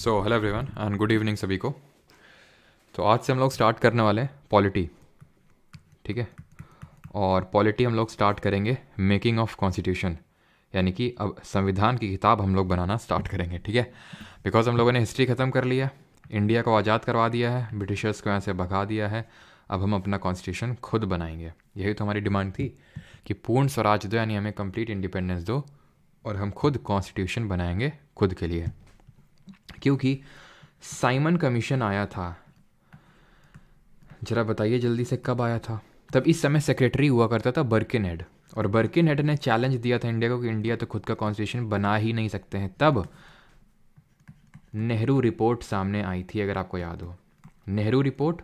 So hello everyone and good evening सभी को। तो आज से हम लोग स्टार्ट करने वाले हैं पॉलिटी, ठीक है। और पॉलिटी हम लोग स्टार्ट करेंगे मेकिंग ऑफ कॉन्स्टिट्यूशन, यानी कि अब संविधान की किताब हम लोग बनाना स्टार्ट करेंगे, ठीक है। बिकॉज हम लोगों ने हिस्ट्री ख़त्म कर लिया, इंडिया को आज़ाद करवा दिया है, ब्रिटिशर्स को यहाँ से भगा दिया है। अब हम अपना कॉन्स्टिट्यूशन खुद बनाएंगे। यही तो हमारी डिमांड थी कि पूर्ण स्वराज दो, यानी हमें कंप्लीट इंडिपेंडेंस दो और हम खुद कॉन्स्टिट्यूशन बनाएंगे खुद के लिए। क्योंकि साइमन कमीशन आया था, जरा बताइए जल्दी से कब आया था। तब इस समय सेक्रेटरी हुआ करता था बर्किनहेड, और बर्किनहेड ने चैलेंज दिया था इंडिया को कि इंडिया तो खुद का कॉन्स्टिट्यूशन बना ही नहीं सकते हैं। तब नेहरू रिपोर्ट सामने आई थी, अगर आपको याद हो। नेहरू रिपोर्ट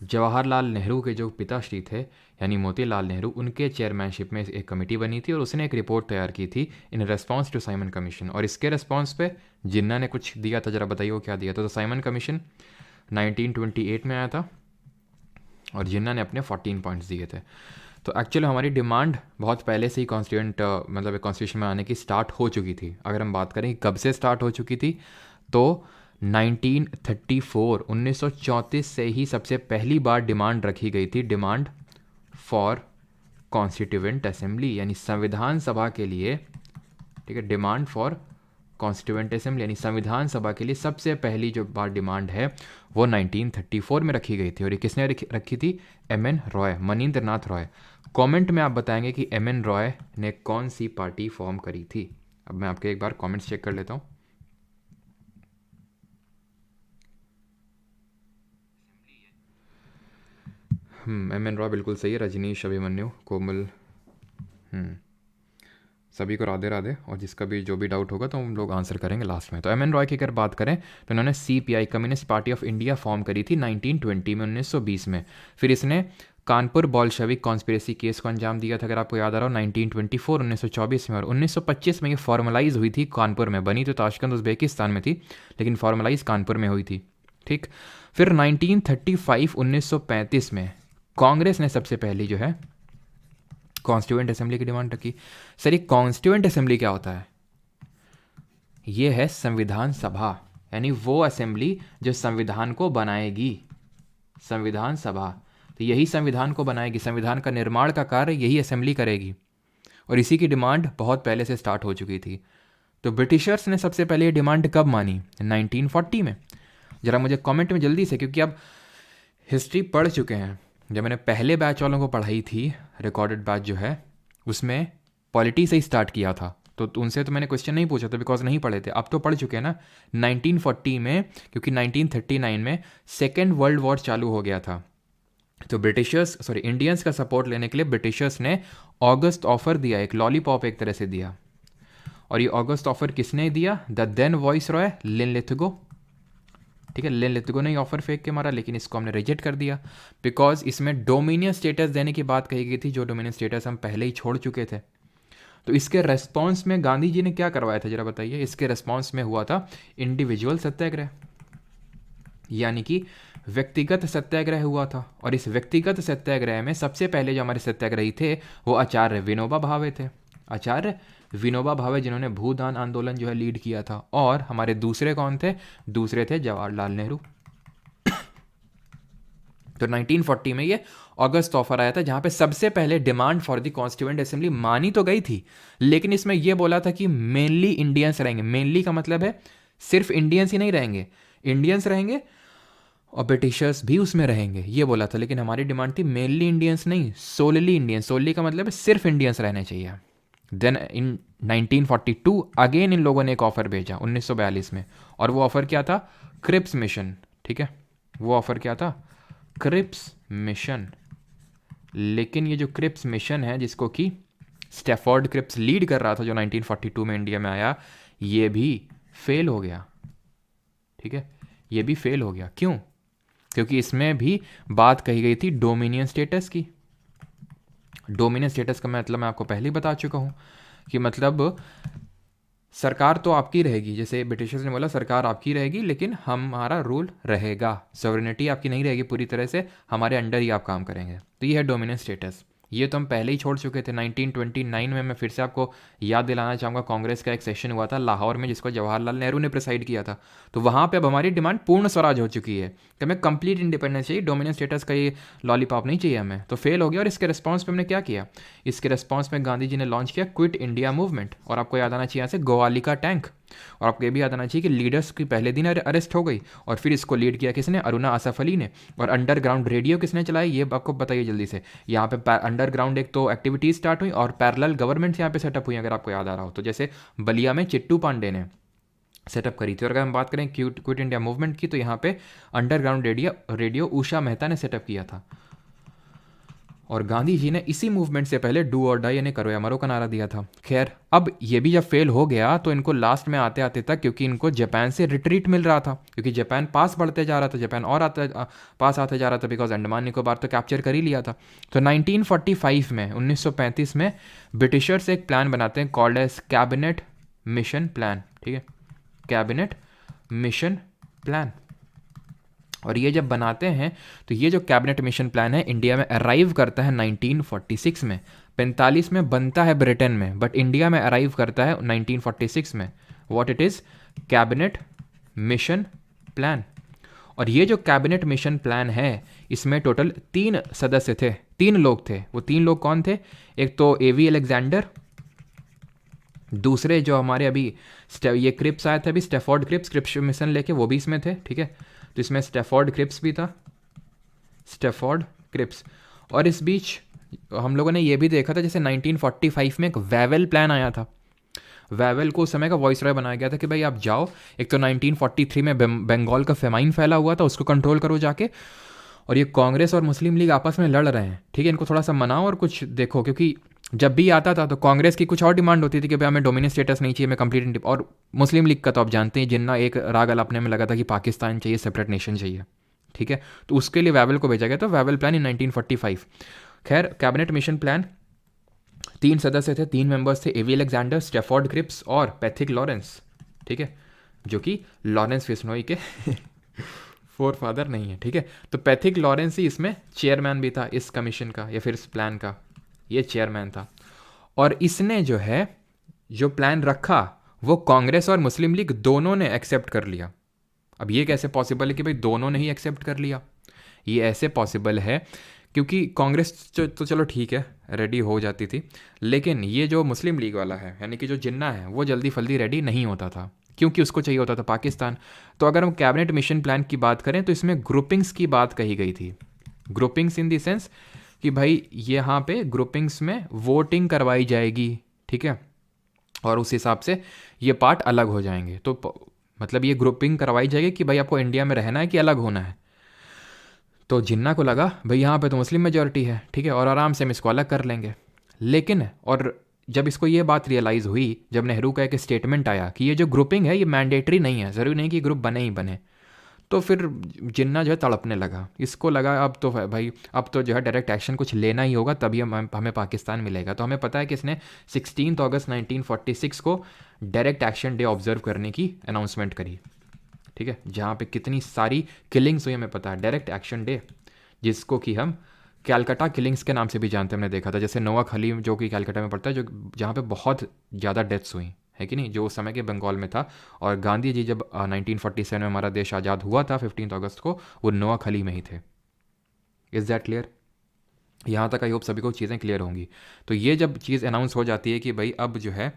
जवाहरलाल नेहरू के जो पिताश्री थे यानी मोतीलाल नेहरू, उनके चेयरमैनशिप में एक कमेटी बनी थी और उसने एक रिपोर्ट तैयार की थी in response to Simon commission. और इसके रेस्पॉन्स पे जिन्ना ने कुछ दिया था, जरा बताइए वो क्या दिया था। तो साइमन कमीशन 1928 में आया था और जिन्ना ने अपने 14 पॉइंट्स दिए थे। तो एक्चुअली हमारी डिमांड बहुत पहले से ही कॉन्स्टिट्यूंट मतलब कॉन्स्टिट्यूशन में आने की स्टार्ट हो चुकी थी। अगर हम बात करें कि कब से स्टार्ट हो चुकी थी, तो 1934 1934 से ही सबसे पहली बार डिमांड रखी गई थी, डिमांड फॉर कॉन्स्टिट्यूएंट असेंबली, यानी संविधान सभा के लिए, ठीक है। डिमांड फॉर कॉन्स्टिट्यूएंट असेंबली यानी संविधान सभा के लिए सबसे पहली जो बार डिमांड है वो 1934 में रखी गई थी। और ये किसने रखी थी? एम.एन. रॉय, मनींद्र नाथ रॉय। कमेंट में आप बताएंगे कि एम.एन. रॉय ने कौन सी पार्टी फॉर्म करी थी। अब मैं आपके एक बार कमेंट्स चेक कर लेता हूँ। एम.एन. रॉय बिल्कुल सही है। रजनीश, अभिमन्यु, कोमल, सभी को राधे राधे। और जिसका भी जो भी डाउट होगा तो हम लोग आंसर करेंगे लास्ट में। तो एम.एन. रॉय की अगर बात करें तो इन्होंने CPI, communist party of India, form करी थी 1920 में, 1920 में। फिर इसने कानपुर बॉल्शेविक कॉन्स्पिरेसी केस को अंजाम दिया था, अगर आपको याद आ रहा हो, 1924 1924 में। और 1925 में ये फॉर्मलाइज हुई थी कानपुर में, बनी तो ताशकंद उज़्बेकिस्तान में थी लेकिन फॉर्मलाइज कानपुर में हुई थी, ठीक। फिर 1935 1935 में कांग्रेस ने सबसे पहली जो है कॉन्स्टिट्यूएंट असेंबली की डिमांड रखी। सर ये कॉन्स्टिट्यूएंट असेंबली क्या होता है? ये है संविधान सभा, यानी वो असेंबली जो संविधान को बनाएगी, संविधान सभा। तो यही संविधान को बनाएगी, संविधान का निर्माण का कार्य यही असेंबली करेगी। और इसी की डिमांड बहुत पहले से स्टार्ट हो चुकी थी। तो ब्रिटिशर्स ने सबसे पहले ये डिमांड कब मानी? 1940 में। ज़रा मुझे कमेंट में जल्दी से, क्योंकि आप हिस्ट्री पढ़ चुके हैं। जब मैंने पहले बैच वालों को पढ़ाई थी, रिकॉर्डेड बैच जो है, उसमें पॉलिटी से ही स्टार्ट किया था, तो उनसे तो मैंने क्वेश्चन नहीं पूछा था बिकॉज नहीं पढ़े थे। अब तो पढ़ चुके हैं ना 1940 में, क्योंकि 1939 में सेकेंड वर्ल्ड वॉर चालू हो गया था। तो इंडियंस का सपोर्ट लेने के लिए ब्रिटिशर्स ने ऑगस्ट ऑफर दिया, एक लॉलीपॉप एक तरह से दिया। और ये ऑगस्ट ऑफर किसने दिया? The then viceroy Linlithgow, ठीक है। लिनलिथगो ने ऑफर फेंक के मारा, लेकिन इसको हमने रिजेक्ट कर दिया बिकॉज इसमें डोमिनियन स्टेटस देने की बात कही गई थी, जो डोमिनियन स्टेटस हम पहले ही छोड़ चुके थे। तो इसके रेस्पॉन्स में गांधी जी ने क्या करवाया था, जरा बताइए। इसके रेस्पॉन्स में हुआ था इंडिविजुअल सत्याग्रह, यानी कि व्यक्तिगत सत्याग्रह हुआ था। और इस व्यक्तिगत सत्याग्रह में सबसे पहले जो हमारे सत्याग्रही थे वो आचार्य विनोबा भावे थे। आचार्य विनोबा भावे, जिन्होंने भूदान आंदोलन जो है लीड किया था। और हमारे दूसरे कौन थे? दूसरे थे जवाहरलाल नेहरू। तो 1940 में ये अगस्त ऑफर आया था, जहां पे सबसे पहले demand for the constituent assembly मानी तो गई थी, लेकिन इसमें यह बोला था कि मेनली इंडियंस रहेंगे। मेनली का मतलब है सिर्फ इंडियंस ही नहीं रहेंगे, इंडियंस रहेंगे और ब्रिटिशर्स भी उसमें रहेंगे, ये बोला था। लेकिन हमारी डिमांड थी मेनली इंडियंस नहीं, सोलली इंडियंस। सोलली का मतलब है सिर्फ इंडियंस रहने चाहिए। देन इन 1942 अगेन इन लोगों ने एक ऑफर भेजा 1942 में, और वो ऑफर क्या था? क्रिप्स मिशन, ठीक है। वो ऑफर क्या था? Cripps mission. लेकिन ये जो क्रिप्स मिशन है, जिसको कि स्टैफोर्ड क्रिप्स लीड कर रहा था, जो 1942 में इंडिया में आया, ये भी फेल हो गया, ठीक है। ये भी फेल हो गया। क्यों? क्योंकि इसमें भी बात कही गई थी डोमिनियन स्टेटस की। डोमिनियन स्टेटस का मतलब मैं आपको पहले ही बता चुका हूं कि मतलब सरकार तो आपकी रहेगी, जैसे ब्रिटिशर्स ने बोला सरकार आपकी रहेगी लेकिन हमारा रूल रहेगा, सॉवरेनिटी आपकी नहीं रहेगी पूरी तरह से, हमारे अंडर ही आप काम करेंगे। तो ये है डोमिनियन स्टेटस। ये तो हम पहले ही छोड़ चुके थे 1929 में। मैं फिर से आपको याद दिलाना चाहूँगा, कांग्रेस का एक सेशन हुआ था लाहौर में जिसको जवाहरलाल नेहरू ने प्रिसाइड किया था। तो वहाँ पे अब हमारी डिमांड पूर्ण स्वराज हो चुकी है कि हमें कंप्लीट इंडिपेंडेंस चाहिए, डोमिनेंस स्टेटस का ये लॉलीपॉप नहीं चाहिए हमें। तो फेल हो गया, और इसके रिस्पॉन्स पे हमने क्या किया, इसके रिस्पॉन्स में गांधी जी ने लॉन्च किया क्विट इंडिया मूवमेंट। और आपको याद आना चाहिए यहाँ से गोवाली का टैंक, और आपको ये भी याद आना चाहिए कि लीडर्स की पहले दिन अरेस्ट हो गई, और फिर इसको लीड किया किसने, अरुणा आसफ अली ने। और अंडरग्राउंड रेडियो किसने चलाई, ये आपको बताइए जल्दी से। यहाँ पे अंडरग्राउंड एक तो एक्टिविटीज स्टार्ट हुई और पैरेलल गवर्नमेंट यहाँ पे सेटअप हुई, अगर आपको याद आ रहा हो तो। जैसे बलिया में चिट्टू पांडे ने सेटअप करी थी, और अगर हम बात करें क्विट इंडिया मूवमेंट की, तो यहाँ पे अंडरग्राउंड रेडियो उषा मेहता ने सेटअप किया था। और गांधी जी ने इसी मूवमेंट से पहले डू और डाई यानी करो या मरो का नारा दिया था। खैर, अब ये भी जब फेल हो गया तो इनको लास्ट में आते आते तक, क्योंकि इनको जापान से रिट्रीट मिल रहा था, क्योंकि जापान पास बढ़ते जा रहा था, जापान और पास आते जा रहा था, बिकॉज अंडमान निकोबार तो कैप्चर कर ही लिया था। तो 1945 में 1935 में ब्रिटिशर्स एक प्लान बनाते हैं called as cabinet mission plan. ठीक है, कैबिनेट मिशन प्लान। और ये जब बनाते हैं तो ये जो कैबिनेट मिशन प्लान है इंडिया में अराइव करता है 1946 में। 45 में बनता है ब्रिटेन में, बट इंडिया में अराइव करता है 1946 में। What it is, cabinet mission plan. और ये जो कैबिनेट मिशन प्लान है इसमें टोटल 3 सदस्य थे, 3 लोग थे। वो 3 लोग कौन थे, एक तो एवी अलेक्जेंडर, दूसरे जो हमारे अभी ये क्रिप्स आया था अभी, स्टेफोर्ड क्रिप्स मिशन लेके, वो भी इसमें थे। ठीक है, तो इसमें स्टेफोर्ड क्रिप्स भी था, स्टेफोर्ड क्रिप्स। और इस बीच हम लोगों ने ये भी देखा था, जैसे 1945 में एक वेवेल प्लान आया था। वेवेल को उस समय का वॉइस रॉय बनाया गया था कि भाई आप जाओ, एक तो 1943 में बंगाल का फेमाइन फैला हुआ था, उसको कंट्रोल करो जाके, और ये कांग्रेस और मुस्लिम लीग आपस में लड़ रहे हैं। ठीक है, इनको थोड़ा सा मनाओ और कुछ देखो, क्योंकि जब भी आता था तो कांग्रेस की कुछ और डिमांड होती थी कि भाई हमें डोमिनेंस स्टेटस नहीं चाहिए, हमें कंप्लीट। और मुस्लिम लीग का तो आप जानते हैं जिन्ना एक राग अलापने में लगा था कि पाकिस्तान चाहिए, सेपरेट नेशन चाहिए। ठीक है, तो उसके लिए वेवेल को भेजा गया, तो वेवेल प्लान इन 1945। खैर, कैबिनेट मिशन प्लान 3 सदस्य थे, 3 मेंबर्स थे, एवी अलेक्जेंडर, स्टेफोर्ड क्रिप्स और पैथिक लॉरेंस। ठीक है, जो कि लॉरेंस फिश्नोई के फोर फादर नहीं है। ठीक है, तो पैथिक लॉरेंस ही इसमें चेयरमैन भी था इस कमीशन का या फिर इस प्लान का, ये चेयरमैन था। और इसने जो है जो प्लान रखा वो कांग्रेस और मुस्लिम लीग दोनों ने एक्सेप्ट कर लिया। अब ये कैसे पॉसिबल है कि भाई दोनों ने ही एक्सेप्ट कर लिया, ये ऐसे पॉसिबल है क्योंकि कांग्रेस तो चलो ठीक है रेडी हो जाती थी, लेकिन ये जो मुस्लिम लीग वाला है यानी कि जो जिन्ना है वो जल्दी फल्दी रेडी नहीं होता था, क्योंकि उसको चाहिए होता था पाकिस्तान। तो अगर हम कैबिनेट मिशन प्लान की बात करें तो इसमें ग्रुपिंग्स की बात कही गई थी। ग्रुपिंग्स इन द सेंस कि भाई यहाँ पे ग्रुपिंग्स में वोटिंग करवाई जाएगी। ठीक है, और उस हिसाब से ये पार्ट अलग हो जाएंगे। तो मतलब ये ग्रुपिंग करवाई जाएगी कि भाई आपको इंडिया में रहना है कि अलग होना है। तो जिन्ना को लगा भाई यहाँ पे तो मुस्लिम मेजॉरिटी है, ठीक है, और आराम से हम इसको अलग कर लेंगे। लेकिन और जब इसको ये बात रियलाइज़ हुई, जब नेहरू का एक स्टेटमेंट आया कि ये जो ग्रुपिंग है ये मैंडेटरी नहीं है, ज़रूरी नहीं कि ग्रुप बने ही बने, तो फिर जिन्ना जो है तड़पने लगा। इसको लगा अब तो भाई अब तो जो है डायरेक्ट एक्शन कुछ लेना ही होगा, तभी हमें पाकिस्तान मिलेगा। तो हमें पता है कि इसने 16 अगस्त 1946 को डायरेक्ट एक्शन डे ऑब्जर्व करने की अनाउंसमेंट करी। ठीक है, जहाँ पे कितनी सारी किलिंग्स हुई हमें पता है, डायरेक्ट एक्शन डे, जिसको कि हम कैलकाटा किलिंग्स के नाम से भी जानते हैं। हमने देखा था जैसे नोआख अली जो कि कैलकाटा में पड़ता है, जो जहाँ पे बहुत ज़्यादा डेथ्स हुई है कि नहीं, जो उस समय के बंगाल में था। और गांधी जी जब 1947 में हमारा देश आज़ाद हुआ था 15 अगस्त को, वो नोआख अली में ही थे। Is that clear? यहाँ तक आई होप सभी को चीज़ें क्लियर होंगी। तो ये जब चीज़ अनाउंस हो जाती है कि भाई अब जो है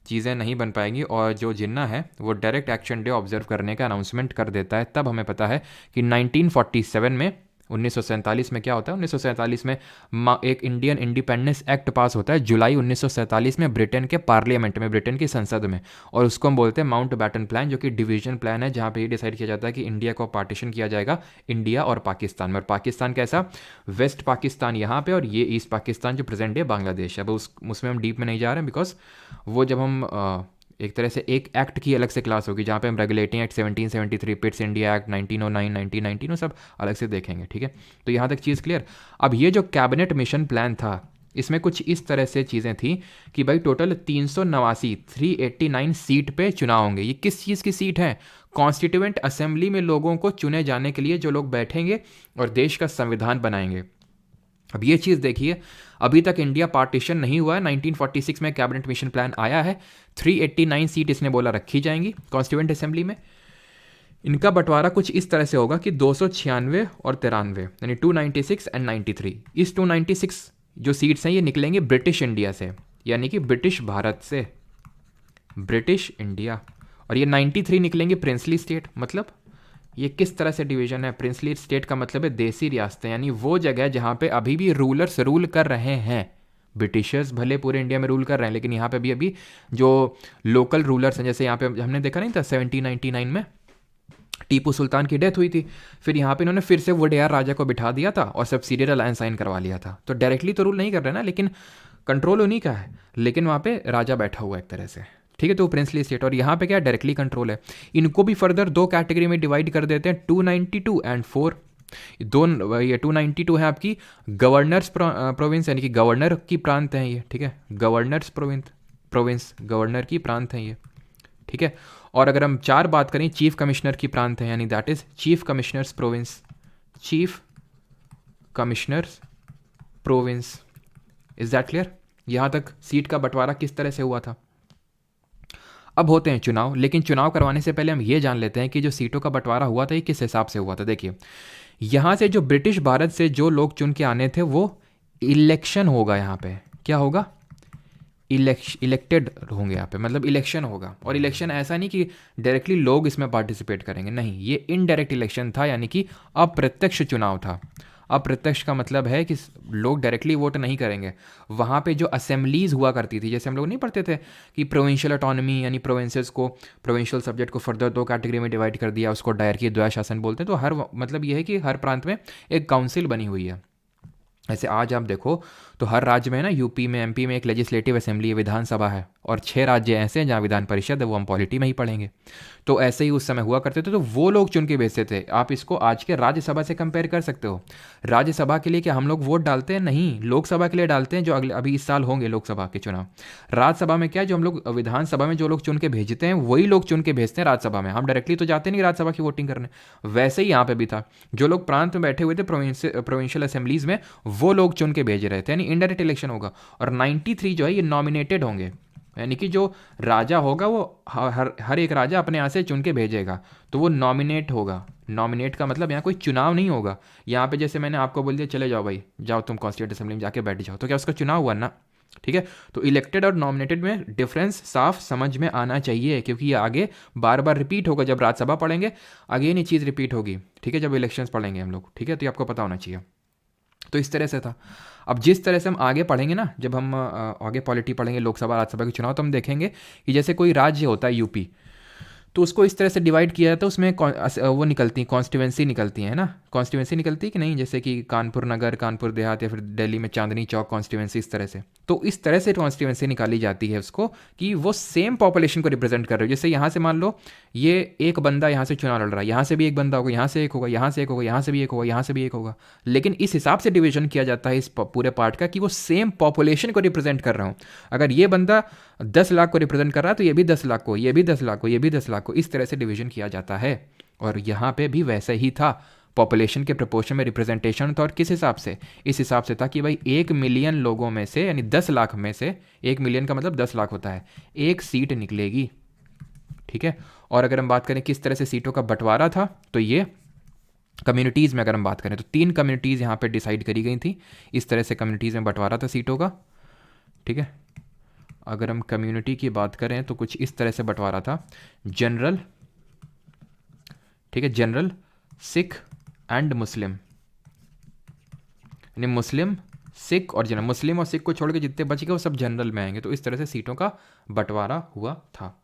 चीज़ें नहीं बन पाएंगी और जो जिन्ना है वो डायरेक्ट एक्शन डे ऑब्जर्व करने का अनाउंसमेंट कर देता है, तब हमें पता है कि 1947 में 1947 में क्या होता है, 1947 में एक इंडियन इंडिपेंडेंस एक्ट पास होता है जुलाई 1947 में ब्रिटेन के पार्लियामेंट में, ब्रिटेन की संसद में, और उसको हम बोलते हैं माउंट बैटन प्लान, जो कि डिवीजन प्लान है, जहाँ पे ये डिसाइड किया जाता है कि इंडिया को पार्टीशन किया जाएगा इंडिया और पाकिस्तान में। और पाकिस्तान कैसा, वेस्ट पाकिस्तान यहाँ पे और ये ईस्ट पाकिस्तान जो प्रेजेंट डे बांग्लादेश है। अब उसमें हम डीप में नहीं जा रहे हैं, बिकॉज वो जब हम एक तरह से एक एक्ट की अलग से क्लास होगी जहाँ पे हम regulating act 1773, Pitt's India act 1909, 1919 सब अलग से देखेंगे। ठीक है, तो यहाँ तक चीज़ क्लियर। अब ये जो कैबिनेट मिशन प्लान था इसमें कुछ इस तरह से चीज़ें थी कि भाई टोटल 389 सीट पे चुनाव होंगे। ये किस चीज़ की सीट है? कॉन्स्टिट्यूएंट असेंबली में लोगों को चुने जाने के लिए, जो लोग बैठेंगे और देश का संविधान बनाएंगे। अब ये चीज़ देखिए, अभी तक इंडिया पार्टीशन नहीं हुआ है। 1946 में कैबिनेट मिशन प्लान आया है, 389 सीट इसने बोला रखी जाएंगी कॉन्स्टिट्यूएंट असेंबली में। इनका बंटवारा कुछ इस तरह से होगा कि 296 और 93, यानी 296 एंड 93। इस 296 जो सीट्स हैं ये निकलेंगे ब्रिटिश इंडिया से, यानी कि ब्रिटिश भारत से, ब्रिटिश इंडिया। और ये 93 निकलेंगे प्रिंसली स्टेट। मतलब ये किस तरह से डिवीजन है? प्रिंसली स्टेट का मतलब है देसी रियासतें, यानी वो जगह जहाँ पे अभी भी रूलर्स रूल कर रहे हैं। ब्रिटिशर्स भले पूरे इंडिया में रूल कर रहे हैं, लेकिन यहाँ पे भी अभी जो लोकल रूलर्स हैं, जैसे यहाँ पे हमने देखा नहीं था 1799 में टीपू सुल्तान की डेथ हुई थी, फिर यहाँ पे इन्होंने फिर से वोडेयार राजा को बिठा दिया था और सब्सिडियर अलायंस साइन करवा लिया था। तो डायरेक्टली तो रूल नहीं कर रहे ना, लेकिन कंट्रोल उन्हीं का है, लेकिन वहाँ पे राजा बैठा हुआ है एक तरह से, ठीक है। तो प्रिंसली स्टेट, और यहाँ पे क्या डायरेक्टली कंट्रोल है। इनको भी फर्दर दो कैटेगरी में डिवाइड कर देते हैं, 292 एंड 4। ये 292 है आपकी गवर्नर्स प्रोविंस, यानी कि गवर्नर की प्रांत हैं ये, ठीक है। गवर्नर्स प्रोविंस गवर्नर की प्रांत हैं ये, ठीक है। और अगर हम 4 बात करें, चीफ कमिश्नर की प्रांत है, यानी that is chief commissioners province, chief commissioners province. Is that clear? यहां तक सीट का बंटवारा किस तरह से हुआ था। अब होते हैं चुनाव, लेकिन चुनाव करवाने से पहले हम ये जान लेते हैं कि जो सीटों का बंटवारा हुआ था ये किस हिसाब से हुआ था। देखिए, यहां से जो ब्रिटिश भारत से जो लोग चुन के आने थे वो इलेक्शन होगा। यहाँ पे क्या होगा? इलेक्टेड होंगे यहाँ पे, मतलब इलेक्शन होगा। और इलेक्शन ऐसा नहीं कि डायरेक्टली लोग इसमें पार्टिसिपेट करेंगे, नहीं, ये इनडायरेक्ट इलेक्शन था, यानी कि अप्रत्यक्ष चुनाव था। अप्रत्यक्ष का मतलब है कि लोग डायरेक्टली वोट नहीं करेंगे। वहाँ पे जो असेंबलीज हुआ करती थी, जैसे हम लोग नहीं पढ़ते थे कि प्रोविंशियल ऑटोनॉमी, यानी प्रोविंसेस को, प्रोविंशियल सब्जेक्ट को फर्दर 2 कैटेगरी में डिवाइड कर दिया, उसको डायरकी द्वय शासन बोलते हैं। तो हर मतलब ये है कि हर प्रांत में एक काउंसिल बनी हुई है। ऐसे आज आप देखो तो हर राज्य में ना, यूपी में, एमपी में एक लेजिस्लेटिव असेंबली है, विधानसभा है, और 6 राज्य ऐसे हैं जहाँ विधान परिषद है, वो हम पॉलिटी में ही पढ़ेंगे। तो ऐसे ही उस समय हुआ करते थे, तो वो लोग चुन के भेजते थे। आप इसको आज के राज्यसभा से कंपेयर कर सकते हो। राज्यसभा के लिए क्या हम लोग वोट डालते हैं? नहीं, लोकसभा के लिए डालते हैं, जो अभी इस साल होंगे लोकसभा के चुनाव। राज्यसभा में क्या, जो हम लोग विधानसभा में जो लोग चुन के भेजते हैं वही लोग चुन के भेजते हैं राज्यसभा में। हम डायरेक्टली तो जाते नहीं राज्यसभा की वोटिंग करने। वैसे ही यहाँ पे भी था, जो लोग प्रांत में बैठे हुए थे प्रोविंशियल असेंबलीज में, वो लोग चुन के भेज रहे थे, यानी इनडायरेक्ट इलेक्शन होगा। और 93 जो है ये नॉमिनेटेड होंगे, यानी कि जो राजा होगा वो हर एक राजा अपने यहाँ से चुन के भेजेगा, तो वो नॉमिनेट होगा। नॉमिनेट का मतलब यहाँ कोई चुनाव नहीं होगा। यहाँ पे जैसे मैंने आपको बोल दिया चले जाओ भाई, जाओ तुम कॉन्स्टिट्यूएंट असेंबली में जाके बैठ जाओ, तो क्या उसका चुनाव हुआ ना? ठीक है। तो इलेक्टेड और नॉमिनेटेड में डिफरेंस साफ समझ में आना चाहिए, क्योंकि ये आगे बार बार रिपीट होगा। जब राज्यसभा पढ़ेंगे अगेन ये चीज़ रिपीट होगी, ठीक है, जब इलेक्शंस पढ़ेंगे हम लोग, ठीक है। तो ये आपको पता होना चाहिए। तो इस तरह से था। अब जिस तरह से हम आगे पढ़ेंगे ना, जब हम आगे पॉलिटी पढ़ेंगे, लोकसभा राज्यसभा के चुनाव, तो हम देखेंगे कि जैसे कोई राज्य होता है यूपी, तो उसको इस तरह से डिवाइड किया जाता है, उसमें वो निकलती कॉन्स्टिट्यूएंसी निकलती है ना, कॉन्स्टिट्यूएंसी निकलती है कि नहीं, जैसे कि कानपुर नगर, कानपुर देहात, या फिर दिल्ली में चांदनी चौक कॉन्स्टिट्यूएंसी, इस तरह से। तो इस तरह से कॉन्स्टिट्यूएंसी निकाली जाती है उसको, कि वो सेम पॉपुलेशन को रिप्रेजेंट कर रहे हो। जैसे यहाँ से मान लो ये एक बंदा यहाँ से चुनाव लड़ रहा है, यहाँ से भी एक बंदा होगा, यहाँ से एक होगा, यहाँ से एक होगा, यहाँ से भी एक होगा, यहाँ से भी एक होगा, लेकिन इस हिसाब से डिवीजन किया जाता है इस पूरे पार्ट का कि वो सेम पॉपुलेशन को रिप्रेजेंट कर रहा हूँ। अगर ये बंदा 10 लाख को रिप्रेजेंट कर रहा है तो ये भी 10 लाख को, ये भी 10 लाख को, ये भी 10 लाख को, इस तरह से डिवीजन किया जाता है। और यहाँ पे भी वैसे ही था, पॉपुलेशन के प्रपोर्शन में रिप्रेजेंटेशन था। और किस हिसाब से? इस हिसाब से था कि भाई 1 मिलियन लोगों में से, यानी 10 लाख में से, 1 मिलियन का मतलब 10 लाख होता है, एक सीट निकलेगी, ठीक है। और अगर हम बात करें किस तरह से सीटों का बंटवारा था, तो ये कम्युनिटीज़ में अगर हम बात करें तो 3 कम्युनिटीज़ यहाँ पे डिसाइड करी गई थी। इस तरह से कम्युनिटीज़ में बंटवारा था सीटों का, ठीक है। अगर हम कम्युनिटी की बात करें तो कुछ इस तरह से बंटवारा था। जनरल, ठीक है, जनरल, सिख एंड मुस्लिम, यानी मुस्लिम, सिख और जनरल। मुस्लिम और सिख को छोड़ के जितने बच गए वो सब जनरल में आएंगे। तो इस तरह से सीटों का बंटवारा हुआ था।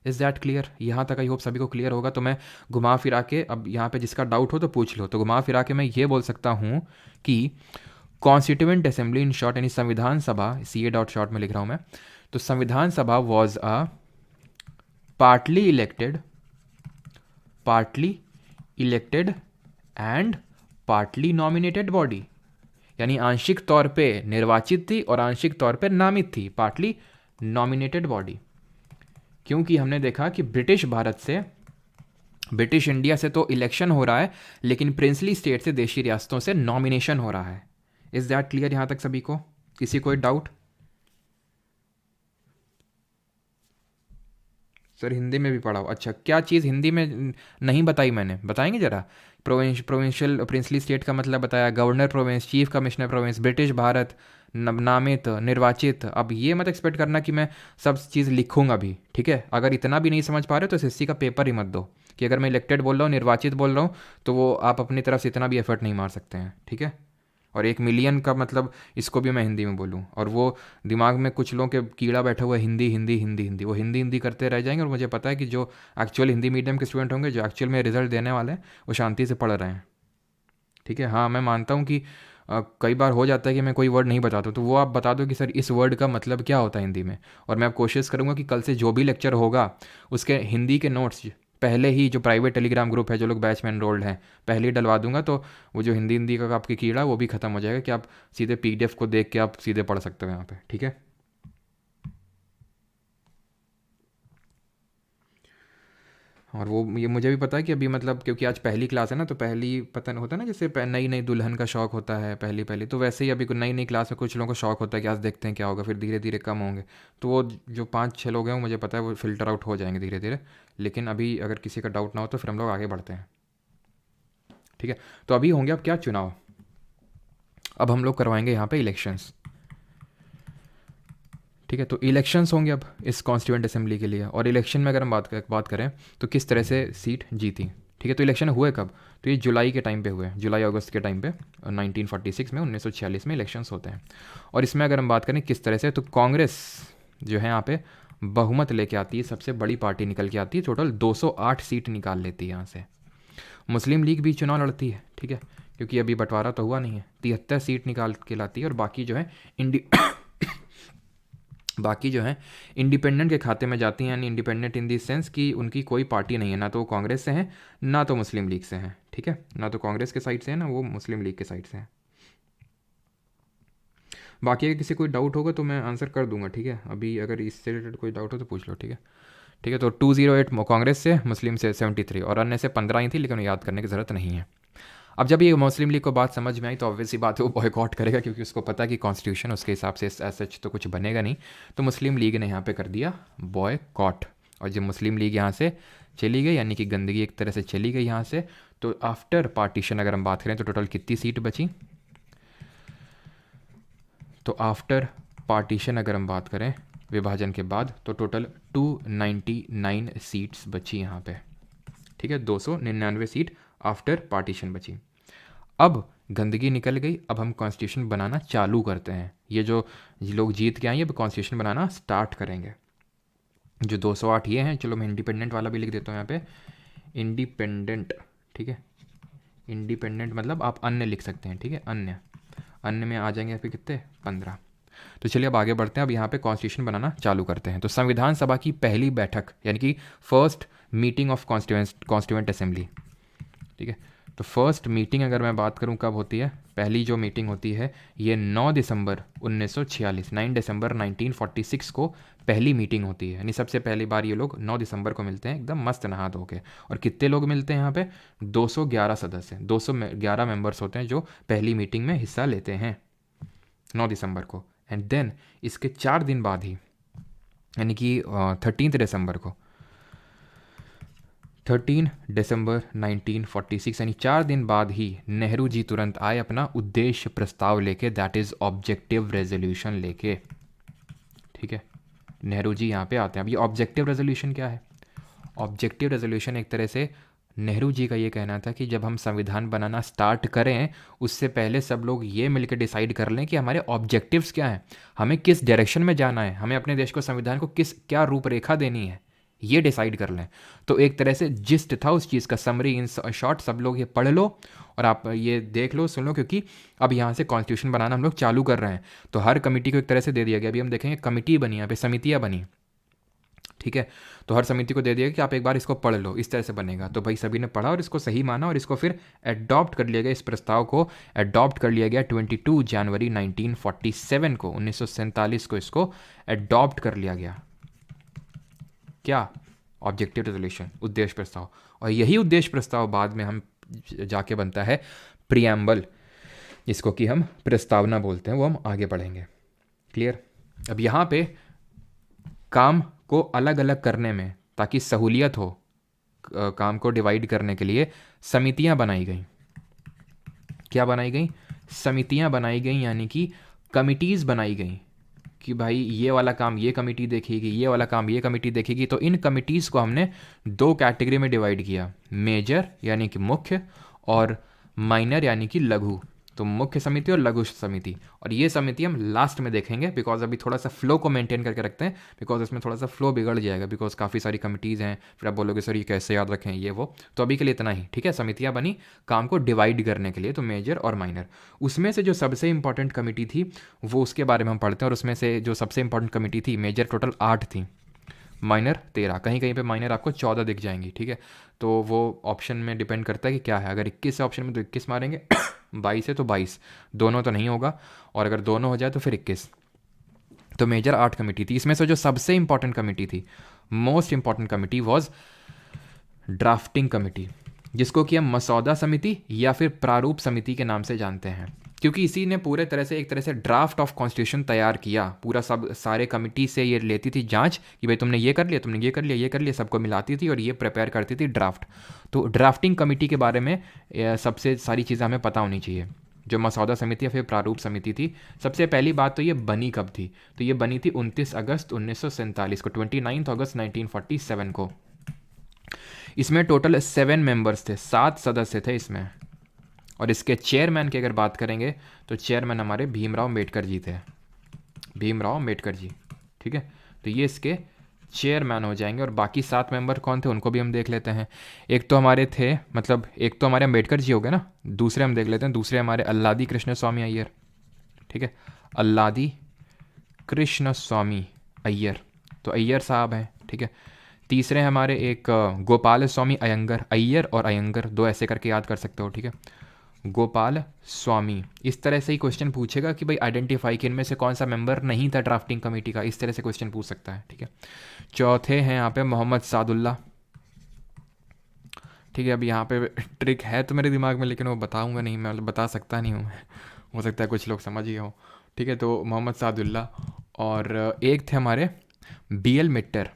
Is that clear? यहाँ तक आई होप सभी को क्लियर होगा। तो मैं घुमा फिरा के, अब यहाँ पे जिसका डाउट हो तो पूछ लो, तो घुमा फिरा के मैं ये बोल सकता हूँ कि कॉन्स्टिट्यूएंट असेंबली इन शॉर्ट, यानी संविधान सभा, CA डॉट शॉर्ट में लिख रहा हूँ मैं, तो संविधान सभा was a partly elected and partly nominated body, यानी आंशिक तौर पे निर्वाचित थी और आंशिक तौर पे नामित थी, पार्टली नॉमिनेटेड बॉडी। क्योंकि हमने देखा कि ब्रिटिश भारत से, ब्रिटिश इंडिया से तो इलेक्शन हो रहा है, लेकिन प्रिंसली स्टेट से, देशी रियासतों से नॉमिनेशन हो रहा है। इज़ दैट क्लियर यहाँ तक सभी को? किसी कोई डाउट? सर हिंदी में भी पढ़ाओ, अच्छा क्या चीज़ हिंदी में नहीं बताई मैंने, बताएंगे ज़रा? प्रोविंशियल प्रिंसली स्टेट का मतलब बताया, governor province, chief commissioner province, British Bharat, नामित, निर्वाचित। अब ये मत एक्सपेक्ट करना कि मैं सब चीज़ लिखूंगा भी, ठीक है? अगर इतना भी नहीं समझ पा रहे हो तो एसएससी का पेपर ही मत दो, कि अगर मैं इलेक्टेड बोल रहा हूँ, निर्वाचित बोल रहा हूँ, तो वो आप अपनी तरफ से इतना भी एफर्ट नहीं मार सकते हैं, ठीक है? और 1 मिलियन का मतलब इसको भी मैं हिंदी में बोलूँ, और वो दिमाग में कुछ लोगों के कीड़ा बैठा हुआ है, हिंदी हिंदी हिंदी हिंदी, वो हिंदी हिंदी करते रह जाएंगे। और मुझे पता है कि जो एक्चुअल हिंदी मीडियम के स्टूडेंट होंगे, जो एक्चुअल में रिजल्ट देने वाले हैं, वो शांति से पढ़ रहे हैं, ठीक है? हाँ मैं मानता हूँ कि कई बार हो जाता है कि मैं कोई वर्ड नहीं बताता, तो वो आप बता दो कि सर इस वर्ड का मतलब क्या होता है हिंदी में, और मैं अब कोशिश करूँगा कि कल से जो भी लेक्चर होगा उसके हिंदी के नोट्स पहले ही, जो प्राइवेट टेलीग्राम ग्रुप है, जो लोग बैच में एनरोल्ड हैं, पहले ही डलवा दूंगा। तो वो जो हिंदी हिंदी का आपकी कीड़ा वो भी खत्म हो जाएगा, कि आप सीधे पीडीएफ को देख के आप सीधे पढ़ सकते हो यहाँ पे, ठीक है? और वो ये मुझे भी पता है कि अभी मतलब क्योंकि आज पहली क्लास है ना, तो पहली पता नहीं होता ना, जैसे नई नई दुल्हन का शौक होता है पहली पहली, तो वैसे ही अभी नई नई क्लास में कुछ लोगों को शौक होता है कि आज देखते हैं क्या होगा, फिर धीरे धीरे कम होंगे। तो वो जो 5-6 लोग हैं, मुझे पता है वो फिल्टर आउट हो जाएंगे धीरे धीरे। लेकिन अभी अगर किसी का डाउट ना हो तो फिर हम लोग आगे बढ़ते हैं, ठीक है? तो अभी होंगे अब क्या, चुनाव। अब हम लोग करवाएंगे यहाँ पे इलेक्शंस, ठीक है? तो इलेक्शंस होंगे अब इस कॉन्स्टिट्यूएंट असेंबली के लिए। और इलेक्शन में अगर हम बात करें तो किस तरह से सीट जीती, ठीक है? तो इलेक्शन हुए कब? तो ये जुलाई के टाइम पे हुए, जुलाई अगस्त के टाइम पे, 1946 में, 1946 में इलेक्शंस होते हैं। और इसमें अगर हम बात करें किस तरह से, तो कांग्रेस जो है यहाँ पे बहुमत लेके आती है, सबसे बड़ी पार्टी निकल के आती है, टोटल 208 सीट निकाल लेती है यहाँ से। मुस्लिम लीग भी चुनाव लड़ती है, ठीक है? क्योंकि अभी बंटवारा तो हुआ नहीं है, 73 सीट निकाल के लाती है। और बाकी जो है इंडी बाकी जो है इंडिपेंडेंट के खाते में जाती हैं, यानी इंडिपेंडेंट इन दी सेंस कि उनकी कोई पार्टी नहीं है, ना तो वो कांग्रेस से हैं ना तो मुस्लिम लीग से हैं, ठीक है? ना तो कांग्रेस के साइड से है ना वो मुस्लिम लीग के साइड से हैं। बाकी अगर किसी कोई डाउट होगा तो मैं आंसर कर दूंगा, ठीक है? अभी अगर इससे रिलेटेड कोई डाउट हो तो पूछ लो, ठीक है? ठीक है, तो 208 कांग्रेस से, मुस्लिम से 73, और अन्य से 15 ही थी, लेकिन याद करने की ज़रूरत नहीं है। अब जब ये मुस्लिम लीग को बात समझ में आई तो ऑब्वियस ही बात है वो बॉयकॉट करेगा, क्योंकि उसको पता है कि कॉन्स्टिट्यूशन उसके हिसाब से सच तो कुछ बनेगा नहीं। तो मुस्लिम लीग ने यहाँ पे कर दिया बॉयकॉट। और जब मुस्लिम लीग यहाँ से चली गई, यानी कि गंदगी एक तरह से चली गई यहाँ से, तो आफ्टर पार्टीशन अगर हम बात करें तो टोटल कितनी सीट बची? तो आफ्टर पार्टीशन अगर हम बात करें, विभाजन के बाद, तो टोटल 299 सीट्स बची यहाँ पे, ठीक है? 299 सीट आफ्टर पार्टीशन बची। अब गंदगी निकल गई, अब हम कॉन्स्टिट्यूशन बनाना चालू करते हैं। ये जो लोग जीत के आए अब कॉन्स्टिट्यूशन बनाना स्टार्ट करेंगे। जो 208 ये हैं, चलो मैं इंडिपेंडेंट वाला भी लिख देता हूँ यहाँ पे, इंडिपेंडेंट, ठीक है? इंडिपेंडेंट मतलब आप अन्य लिख सकते हैं, ठीक है? अन्य, अन्य में आ जाएंगे यहाँ पे कितने, 15। तो चलिए अब आगे बढ़ते हैं, अब यहाँ पे कॉन्स्टिट्यूशन बनाना चालू करते हैं। तो संविधान सभा की पहली बैठक, यानी कि first meeting of constituent assembly, ठीक है? तो फर्स्ट मीटिंग अगर मैं बात करूं कब होती है, पहली जो मीटिंग होती है ये 9 दिसंबर 1946, 9 दिसंबर 1946 को पहली मीटिंग होती है। यानी सबसे पहली बार ये लोग 9 दिसंबर को मिलते हैं, एकदम मस्त नहा धो के। और कितने लोग मिलते हैं यहाँ पे? 211 सदस्य, 211 मेंबर्स होते हैं जो पहली मीटिंग में हिस्सा लेते हैं 9 दिसंबर को। एंड देन इसके 4 दिन बाद ही, यानी कि 13 दिसंबर को, 13 दिसंबर 1946, यानी 4 दिन बाद ही नेहरू जी तुरंत आए अपना उद्देश्य प्रस्ताव लेके, दैट इज़ ऑब्जेक्टिव रेजोल्यूशन लेके, ठीक है? नेहरू जी यहाँ पे आते हैं। अब ये ऑब्जेक्टिव रेजोल्यूशन क्या है? ऑब्जेक्टिव रेजोल्यूशन एक तरह से नेहरू जी का ये कहना था कि जब हम संविधान बनाना स्टार्ट करें उससे पहले सब लोग ये मिलकर डिसाइड कर लें कि हमारे ऑब्जेक्टिव्स क्या हैं, हमें किस डायरेक्शन में जाना है, हमें अपने देश को, संविधान को क्या रूपरेखा देनी है, ये डिसाइड कर लें। तो एक तरह से जिस्ट था उस चीज़ का, समरी इन शॉर्ट, सब लोग ये पढ़ लो और आप ये देख लो, सुन लो, क्योंकि अब यहाँ से कॉन्स्टिट्यूशन बनाना हम लोग चालू कर रहे हैं। तो हर कमेटी को एक तरह से दे दिया गया, अभी हम देखेंगे कमेटी बनी, यहाँ पे समितियाँ बनी, ठीक है? तो हर समिति को दे दिया कि आप एक बार इसको पढ़ लो, इस तरह से बनेगा। तो भाई सभी ने पढ़ा और इसको सही माना और इसको फिर एडॉप्ट कर लिया गया, इस प्रस्ताव को एडॉप्ट कर लिया गया 22 जनवरी 1947 को, 1947 को इसको एडॉप्ट कर लिया गया। क्या? ऑब्जेक्टिव रेजोल्यूशन, उद्देश्य प्रस्ताव। और यही उद्देश्य प्रस्ताव बाद में हम जाके बनता है प्रियम्बल। इसको कि हम प्रस्तावना बोलते हैं, वो हम आगे पढ़ेंगे। क्लियर। अब यहाँ पे काम को अलग अलग करने में, ताकि सहूलियत हो काम को डिवाइड करने के लिए, समितियां बनाई गई। क्या बनाई गई? समितियां बनाई गई, यानी कि कमिटीज़ बनाई गई कि भाई ये वाला काम ये कमेटी देखेगी, ये वाला काम ये कमेटी देखेगी। तो इन कमिटीज़ को हमने दो कैटेगरी में डिवाइड किया, मेजर यानी कि मुख्य, और माइनर यानी कि लघु। तो मुख्य समिति और लघु समिति, और ये समिति हम लास्ट में देखेंगे, बिकॉज अभी थोड़ा सा फ्लो को मेंटेन करके रखते हैं, बिकॉज इसमें थोड़ा सा फ्लो बिगड़ जाएगा, बिकॉज काफ़ी सारी कमिटीज़ हैं, फिर आप बोलोगे सर ये कैसे याद रखें ये वो। तो अभी के लिए इतना ही, ठीक है। समितियाँ बनी काम को डिवाइड करने के लिए, तो मेजर और माइनर। उसमें से जो सबसे इंपॉर्टेंट कमेटी थी वो उसके बारे में हम पढ़ते हैं, और उसमें से जो सबसे इंपॉर्टेंट कमेटी थी, मेजर टोटल 8 थी, माइनर 13, कहीं कहीं पे माइनर आपको 14 दिख जाएंगी, ठीक है। तो वो ऑप्शन में डिपेंड करता है कि क्या है। अगर 21 है ऑप्शन में तो 21 मारेंगे, 22 है तो 22, दोनों तो नहीं होगा, और अगर दोनों हो जाए तो फिर 21। तो मेजर 8 कमेटी थी। इसमें से जो सबसे इंपॉर्टेंट कमेटी थी, most important committee was drafting committee, जिसको कि हम मसौदा समिति या फिर प्रारूप समिति के नाम से जानते हैं, क्योंकि इसी ने पूरे तरह से एक तरह से ड्राफ्ट ऑफ कॉन्स्टिट्यूशन तैयार किया। पूरा सब सारे कमिटी से ये लेती थी जांच कि भाई तुमने ये कर लिया, तुमने ये कर लिया, ये कर लिया, सबको मिलाती थी और ये प्रिपेयर करती थी ड्राफ्ट। तो ड्राफ्टिंग कमेटी के बारे में सबसे सारी चीज़ें हमें पता होनी चाहिए। जो मसौदा समिति या फिर प्रारूप समिति थी, सबसे पहली बात तो ये बनी कब थी? तो ये बनी थी 29 अगस्त 1947 को, 29 अगस्त 1947 को। इसमें टोटल 7 मेंबर्स थे, 7 सदस्य थे इसमें। और इसके चेयरमैन की अगर बात करेंगे तो चेयरमैन हमारे भीमराव अम्बेडकर जी थे, भीमराव अम्बेडकर जी, ठीक है। तो ये इसके चेयरमैन हो जाएंगे। और बाकी 7 मेंबर कौन थे उनको भी हम देख लेते हैं। एक तो हमारे थे, मतलब एक तो हमारे अम्बेडकर जी हो गए ना, दूसरे हम देख लेते हैं। दूसरे हमारे अल्लादी कृष्ण स्वामी अय्यर, ठीक है, अल्लादी कृष्ण स्वामी अय्यर, तो अय्यर साहब हैं, ठीक है। तीसरे हमारे एक गोपाल स्वामी अयंगर, अय्यर और अयंगर दो ऐसे करके याद कर सकते हो, ठीक है, गोपाल स्वामी। इस तरह से ही क्वेश्चन पूछेगा कि भाई आइडेंटिफाई कि इनमें से कौन सा मेंबर नहीं था ड्राफ्टिंग कमेटी का, इस तरह से क्वेश्चन पूछ सकता है, ठीक है। चौथे हैं यहाँ पे मोहम्मद सादुल्ला, ठीक है। अब यहाँ पे ट्रिक है तो मेरे दिमाग में, लेकिन वो बताऊंगा नहीं मैं, मतलब बता सकता नहीं हूँ हो सकता है कुछ लोग समझ गए हो, ठीक है। तो मोहम्मद सादुल्ला, और एक थे हमारे BL मिट्टर।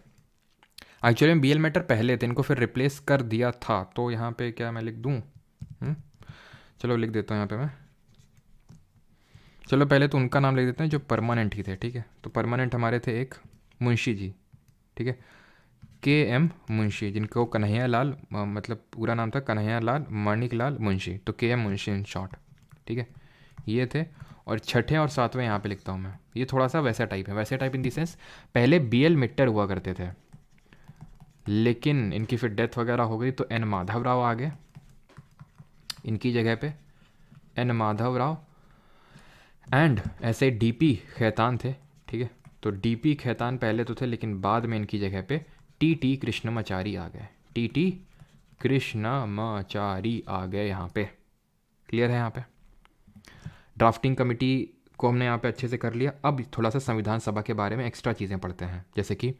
एक्चुअली में BL मिट्टर पहले थे, इनको फिर रिप्लेस कर दिया था। तो यहाँ पे क्या मैं लिख दूँ? चलो लिख देता हूँ यहाँ पे मैं। चलो पहले तो उनका नाम लिख देते हैं जो परमानेंट ही थे, ठीक है। तो परमानेंट हमारे थे एक मुंशी जी, ठीक है, KM मुंशी, जिनको कन्हैया लाल, मतलब पूरा नाम था कन्हैया लाल माणिक लाल मुंशी, तो KM मुंशी इन शॉर्ट, ठीक है, ये थे। और छठे और सातवें यहाँ पे लिखता हूँ मैं, ये थोड़ा सा वैसा टाइप है, वैसे टाइप इन दी सेंस पहले BL मिट्टर हुआ करते थे, लेकिन इनकी फिर डेथ वगैरह हो गई, तो N माधव राव आ गए इनकी जगह पे, N माधव राव। एंड ऐसे DP खैतान थे, ठीक है। तो DP खैतान पहले तो थे, लेकिन बाद में इनकी जगह पे TT कृष्णमाचारी आ गए, TT कृष्णमाचारी आ गए यहाँ पे। क्लियर है यहाँ पे? ड्राफ्टिंग कमेटी को हमने यहाँ पे अच्छे से कर लिया। अब थोड़ा सा संविधान सभा के बारे में एक्स्ट्रा चीज़ें पढ़ते हैं, जैसे कि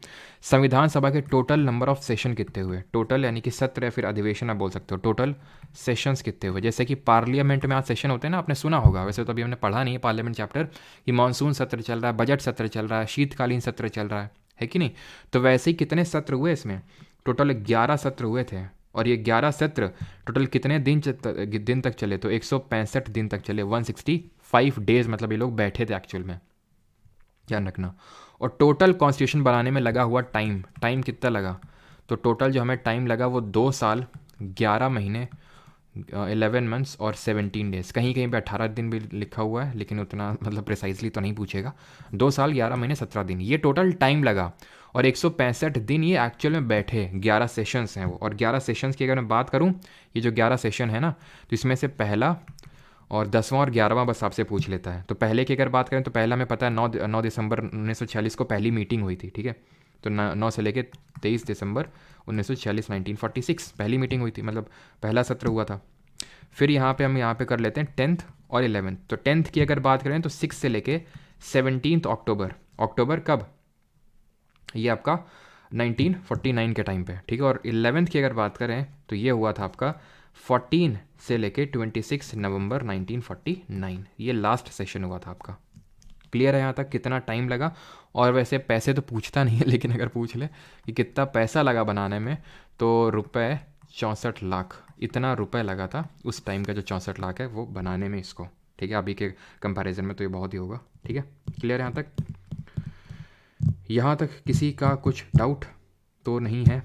संविधान सभा के टोटल नंबर ऑफ सेशन कितने हुए, टोटल यानी कि सत्र या फिर अधिवेशन आप बोल सकते हो, टोटल सेशंस कितने हुए। जैसे कि पार्लियामेंट में आज सेशन होते हैं ना, आपने सुना होगा, वैसे तो अभी हमने पढ़ा नहीं है पार्लियामेंट चैप्टर, कि मानसून सत्र चल रहा है, बजट सत्र चल रहा है, शीतकालीन सत्र चल रहा है कि नहीं। तो वैसे ही कितने सत्र हुए इसमें? टोटल 11 सत्र हुए थे। और ये 11 सत्र टोटल कितने दिन तक चले? तो 165 दिन तक चले, 165 डेज, मतलब ये लोग बैठे थे एक्चुअल में, ध्यान रखना। और टोटल कॉन्स्टिट्यूशन बनाने में लगा हुआ टाइम कितना लगा? तो टोटल जो हमें टाइम लगा वो 2 साल 11 महीने 11 मंथ्स और 17 डेज, कहीं कहीं पे 18 दिन भी लिखा हुआ है, लेकिन उतना मतलब प्रिसाइजली तो नहीं पूछेगा। 2 साल 11 महीने 17 दिन ये टोटल टाइम लगा, और 165 दिन ये एक्चुअल में बैठे। 11 सेशंस हैं वो, और 11 सेशंस की अगर मैं बात करूँ, ये जो 11 सेशन है ना, तो इसमें से पहला और 10वां और 11वां बस आपसे पूछ लेता है। तो पहले की अगर बात करें तो पहला हमें पता है 9 दिसंबर 1946 को पहली मीटिंग हुई थी, ठीक है। तो 9 से लेके 23 दिसंबर 1946 1946 पहली मीटिंग हुई थी, मतलब पहला सत्र हुआ था। फिर यहाँ पे हम यहाँ पे कर लेते हैं 10th और 11th। तो 10th की अगर बात करें तो 6 से लेके 17 अक्टूबर कब? ये आपका 1949 के टाइम पे, ठीक है। और 11th की अगर बात करें तो ये हुआ था आपका 14 से लेके 26 नवंबर 1949, ये लास्ट सेशन हुआ था आपका। क्लियर है यहाँ तक कितना टाइम लगा? और वैसे पैसे तो पूछता नहीं है, लेकिन अगर पूछ ले कि कितना पैसा लगा बनाने में, तो रुपए 64 लाख, इतना रुपए लगा था उस टाइम का जो 64 लाख है वो बनाने में इसको। ठीक है, अभी के कंपैरिजन में तो ये बहुत ही होगा। ठीक है, क्लियर है यहाँ तक? यहाँ तक किसी का कुछ डाउट तो नहीं है?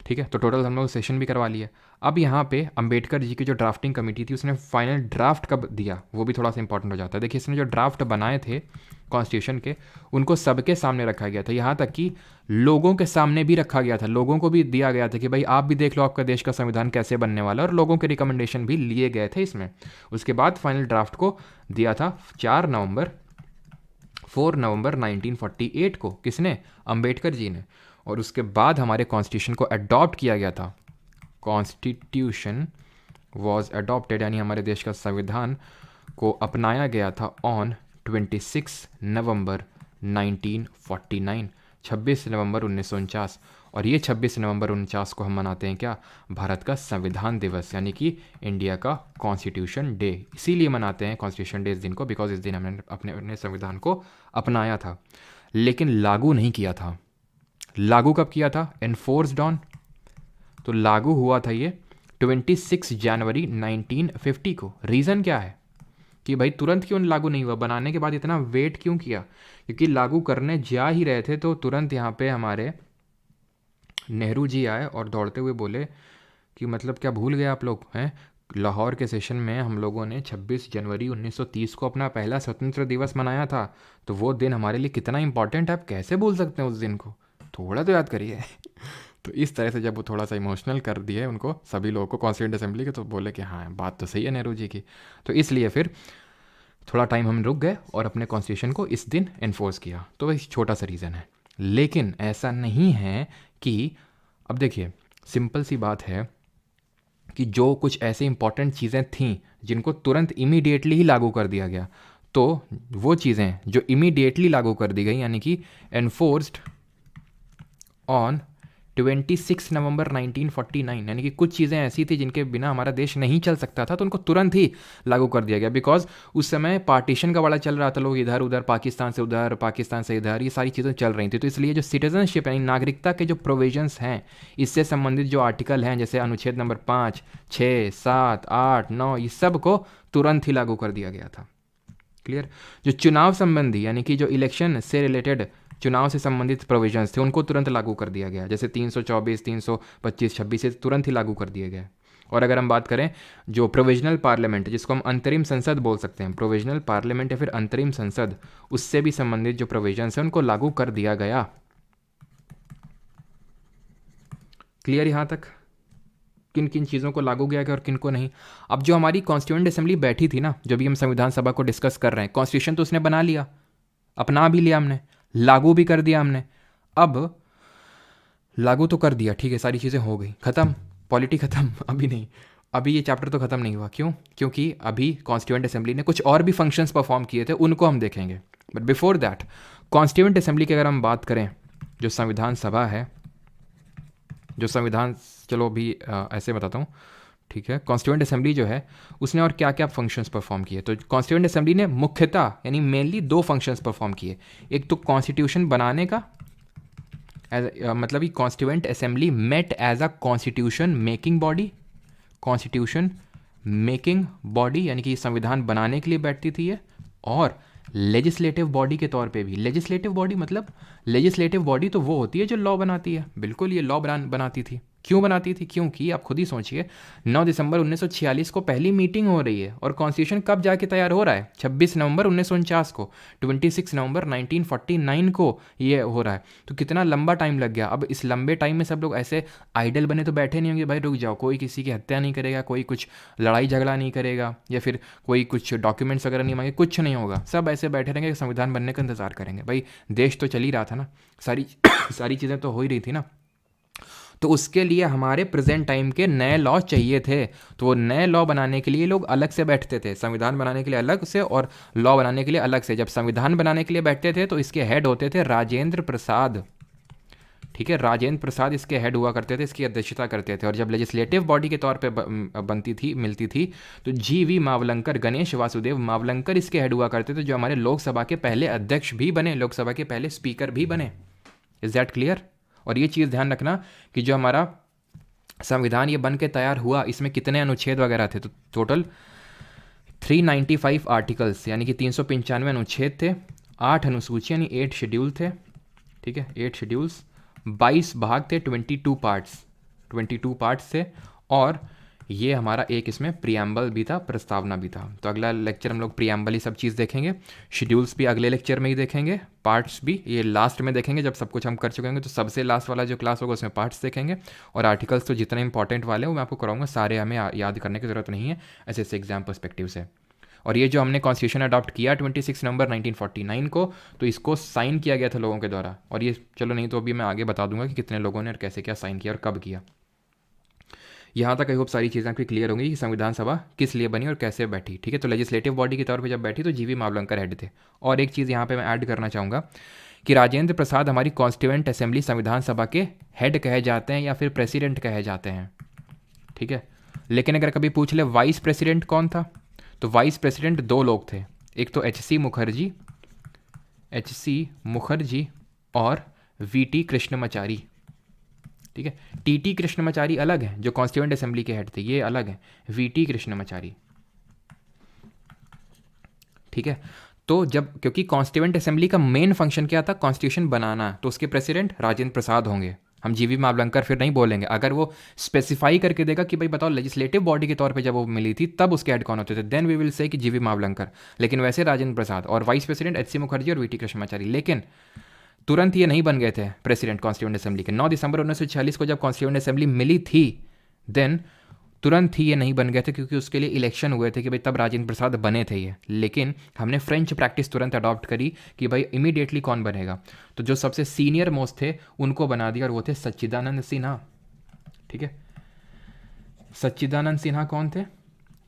ठीक है, तो टोटल हम लोग सेशन भी करवा लिया। अब यहाँ पे अंबेडकर जी की जो ड्राफ्टिंग कमेटी थी उसने फाइनल ड्राफ्ट कब दिया वो भी थोड़ा सा इंपॉर्टेंट हो जाता है। देखिए, इसने जो ड्राफ्ट बनाए थे कॉन्स्टिट्यूशन के उनको सबके सामने रखा गया था, यहाँ तक कि लोगों के सामने भी रखा गया था, लोगों को भी दिया गया था कि भाई आप भी देख लो आपका देश का संविधान कैसे बनने वाला है, और लोगों के रिकमेंडेशन भी लिए गए थे इसमें। उसके बाद फाइनल ड्राफ्ट को दिया था 4 नवंबर 1948 को, किसने? अंबेडकर जी ने। और उसके बाद हमारे कॉन्स्टिट्यूशन को अडॉप्ट किया गया था। कॉन्स्टिट्यूशन वॉज अडॉप्टेड, यानी हमारे देश का संविधान को अपनाया गया था ऑन 26 नवंबर 1949, 26 नवंबर 1949। और ये 26 नवंबर 1949 को हम मनाते हैं क्या? भारत का संविधान दिवस, यानी कि इंडिया का कॉन्स्टिट्यूशन डे। इसीलिए मनाते हैं कॉन्स्टिट्यूशन डे इस दिन को, बिकॉज इस दिन हमने अपने संविधान को अपनाया था, लेकिन लागू नहीं किया था। लागू कब किया था? एनफोर्स्ड ऑन, तो लागू हुआ था ये 26 जनवरी 1950 को। रीज़न क्या है कि भाई तुरंत क्यों लागू नहीं हुआ? बनाने के बाद इतना वेट क्यों किया? क्योंकि लागू करने जा ही रहे थे तो तुरंत यहाँ पे हमारे नेहरू जी आए और दौड़ते हुए बोले कि मतलब क्या भूल गए आप लोग हैं? लाहौर के सेशन में हम लोगों ने 26 जनवरी 1930 को अपना पहला स्वतंत्र दिवस मनाया था, तो वो दिन हमारे लिए कितना इंपॉर्टेंट है, आप कैसे भूल सकते हैं उस दिन को? थोड़ा तो याद करिए। तो इस तरह से जब वो थोड़ा सा इमोशनल कर दिए उनको सभी लोगों को कॉन्स्टिट्यूंट असेंबली के, तो बोले कि हाँ बात तो सही है नेहरू जी की। तो इसलिए फिर थोड़ा टाइम हम रुक गए और अपने कॉन्स्टिट्यूशन को इस दिन इन्फोर्स किया। तो वही छोटा सा रीज़न है, लेकिन ऐसा नहीं है कि अब देखिए सिंपल सी बात है कि जो कुछ ऐसे इंपॉर्टेंट चीज़ें थीं जिनको तुरंत इमीडिएटली ही लागू कर दिया गया, तो वो चीज़ें जो इमीडिएटली लागू कर दी गई यानी कि एनफोर्स्ड ऑन 26 नवंबर 1949, यानी कि कुछ चीज़ें ऐसी थी जिनके बिना हमारा देश नहीं चल सकता था, तो उनको तुरंत ही लागू कर दिया गया। बिकॉज उस समय पार्टीशन का बड़ा चल रहा था, लोग इधर उधर, पाकिस्तान से उधर, पाकिस्तान से इधर, ये सारी चीज़ें चल रही थी। तो इसलिए जो सिटीजनशिप यानी नागरिकता के जो प्रोविजंस हैं, इससे संबंधित जो आर्टिकल हैं जैसे अनुच्छेद नंबर 5, 6, 7, 8, 9, ये सब को तुरंत ही लागू कर दिया गया था। क्लियर? जो चुनाव संबंधी यानी कि जो इलेक्शन से रिलेटेड चुनाव से संबंधित प्रोविजंस थे उनको तुरंत लागू कर दिया गया, जैसे 324, 325, 26 से तुरंत ही लागू कर दिए गए। और अगर हम बात करें जो प्रोविजनल पार्लियामेंट, जिसको हम अंतरिम संसद बोल सकते हैं, प्रोविजनल पार्लियामेंट या फिर अंतरिम संसद, उससे भी संबंधित जो प्रोविजंस हैं उनको लागू कर दिया गया। क्लियर यहाँ तक? किन किन चीज़ों को लागू किया गया और किन को नहीं। अब जो हमारी कॉन्स्टिट्यूएंट असेंबली बैठी थी ना, जो भी हम संविधान सभा को डिस्कस कर रहे हैं, कॉन्स्टिट्यूशन तो उसने बना लिया, अपना भी लिया हमने, लागू भी कर दिया हमने। अब लागू तो कर दिया, ठीक है, सारी चीज़ें हो गई, ख़त्म, पॉलिटी ख़त्म? अभी नहीं, अभी ये चैप्टर तो ख़त्म नहीं हुआ। क्यों? क्योंकि अभी कॉन्स्टिट्यूएंट असेंबली ने कुछ और भी फंक्शंस परफॉर्म किए थे, उनको हम देखेंगे। But before that, constituent assembly की अगर हम बात करें, जो संविधान सभा है, जो संविधान, चलो अभी ऐसे बताता हूँ, ठीक है। कॉन्स्टिट्यूएंट असेंबली जो है उसने और क्या क्या फंक्शंस परफॉर्म किए, तो कॉन्स्टिट्यूएंट असेंबली ने मुख्यतः यानी मेनली 2 फंक्शंस परफॉर्म किए। एक तो कॉन्स्टिट्यूशन बनाने का, मतलब कि constituent assembly met as a constitution making body, constitution making body यानी कि संविधान बनाने के लिए बैठती थी ये, और लेजिस्लेटिव बॉडी के तौर पे भी। लेजिस्लेटिव बॉडी मतलब, लेजिस्लेटिव बॉडी तो वो होती है जो लॉ बनाती है, बिल्कुल ये लॉ बनाती थी। क्यों बनाती थी? क्योंकि आप खुद ही सोचिए, 9 दिसंबर 1946 को पहली मीटिंग हो रही है और कॉन्स्टिट्यूशन कब जाके तैयार हो रहा है? 26 नवंबर 1949 को, 26 नवंबर 1949 को ये हो रहा है। तो कितना लंबा टाइम लग गया। अब इस लंबे टाइम में सब लोग ऐसे आइडल बने तो बैठे नहीं होंगे, भाई रुक जाओ, कोई किसी की हत्या नहीं करेगा, कोई कुछ लड़ाई झगड़ा नहीं करेगा, या फिर कोई कुछ डॉक्यूमेंट्स वगैरह नहीं मांगे, कुछ नहीं होगा, सब ऐसे बैठे रहेंगे, संविधान बनने का इंतजार करेंगे। भाई देश तो चल ही रहा था ना, सारी चीज़ें तो हो ही रही थी ना। तो उसके लिए हमारे प्रेजेंट टाइम के नए लॉ चाहिए थे, तो वो नए लॉ बनाने के लिए लोग अलग से बैठते थे, संविधान बनाने के लिए अलग से और लॉ बनाने के लिए अलग से। जब संविधान बनाने के लिए बैठते थे तो इसके हेड होते थे राजेंद्र प्रसाद, ठीक है, राजेंद्र प्रसाद इसके हेड हुआ करते थे, इसकी अध्यक्षता करते थे। और जब लेजिस्लेटिव बॉडी के तौर पे बनती थी, मिलती थी, तो GV मावलंकर, गणेश वासुदेव मावलंकर इसके हेड हुआ करते थे, जो हमारे लोकसभा के पहले अध्यक्ष भी बने, लोकसभा के पहले स्पीकर भी बने। Is that clear? और ये चीज़ ध्यान रखना कि जो हमारा संविधान ये बन के तैयार हुआ, इसमें कितने अनुच्छेद वगैरह थे, तो टोटल 395 आर्टिकल्स यानी कि 395 अनुच्छेद थे, 8 अनुसूची यानी 8 शेड्यूल थे, ठीक है, 8 शेड्यूल्स, 22 भाग थे, 22 पार्ट्स थे। और ये हमारा एक इसमें प्रियम्बल भी था, प्रस्तावना भी था। तो अगला लेक्चर हम लोग प्रियम्बल ही सब चीज़ देखेंगे, शेड्यूल्स भी अगले लेक्चर में ही देखेंगे, पार्ट्स भी ये लास्ट में देखेंगे जब सब कुछ हम कर चुके होंगे। तो सबसे लास्ट वाला जो क्लास होगा उसमें पार्ट्स देखेंगे, और आर्टिकल्स तो जितने इंपॉर्टेंट वाले हैं वो मैं आपको कराऊंगा, सारे हमें याद करने की ज़रूरत नहीं है ऐसे एग्जाम पर्सपेक्टिव से। और ये जो हमने कॉन्स्टिट्यूशन अडॉप्ट किया 26 नवंबर 1949 को, तो इसको साइन किया गया था लोगों के द्वारा। और ये चलो नहीं तो अभी मैं आगे बता दूंगा कि कितने लोगों ने और कैसे क्या साइन किया और कब किया। यहाँ तक आई होप सारी चीज़ें आपकी क्लियर होंगी कि संविधान सभा किस लिए बनी और कैसे बैठी। ठीक है, तो लेजिस्लेटिव बॉडी के तौर पे जब बैठी तो GV मावलंकर हेड थे। और एक चीज़ यहाँ पे मैं ऐड करना चाहूँगा कि राजेंद्र प्रसाद हमारी कॉन्स्टिट्यूएंट असेंबली संविधान सभा के हेड कहे जाते हैं या फिर प्रेसिडेंट कहे जाते हैं। ठीक है, लेकिन अगर कभी पूछ ले वाइस प्रेसिडेंट कौन था, तो वाइस प्रेसिडेंट 2 लोग थे, एक तो HC मुखर्जी और VT कृष्णमाचारी। ठीक है, TT कृष्णमाचारी अलग है जो कॉन्स्टिट्यूएंट असेंबली के हेड थे, ये अलग है VT कृष्णमाचारी। ठीक है, तो जब क्योंकि कॉन्स्टिट्यूएंट असेंबली का मेन फंक्शन क्या था, कॉन्स्टिट्यूशन बनाना, तो उसके प्रेसिडेंट राजेंद्र प्रसाद होंगे। हम GV मावलंकर फिर नहीं बोलेंगे। अगर वो स्पेसिफाई करके देगा कि भाई बताओ लेजिस्लेटिव बॉडी के तौर पे जब वो मिली थी तब उसके हेड कौन होते थे, देन वी विल से कि GV मावलंकर, लेकिन वैसे राजेंद्र प्रसाद, और वाइस प्रेसिडेंट HC मुखर्जी और VT कृष्णमाचारी। लेकिन तुरंत ये नहीं बन गए थे प्रेसिडेंट कॉन्स्टिट्यूएंट असेंबली के। 9 दिसंबर 1946 को जब कॉन्स्टिट्यूएंट असेंबली मिली थी, देन तुरंत ही ये नहीं बन गए थे, क्योंकि उसके लिए इलेक्शन हुए थे कि भाई तब राजेंद्र प्रसाद बने थे ये। लेकिन हमने फ्रेंच प्रैक्टिस तुरंत अडॉप्ट करी कि भाई इमीडिएटली कौन बनेगा, तो जो सबसे सीनियर मोस्ट थे उनको बना दिया, और वो थे सच्चिदानंद सिन्हा। ठीक है, सच्चिदानंद सिन्हा कौन थे?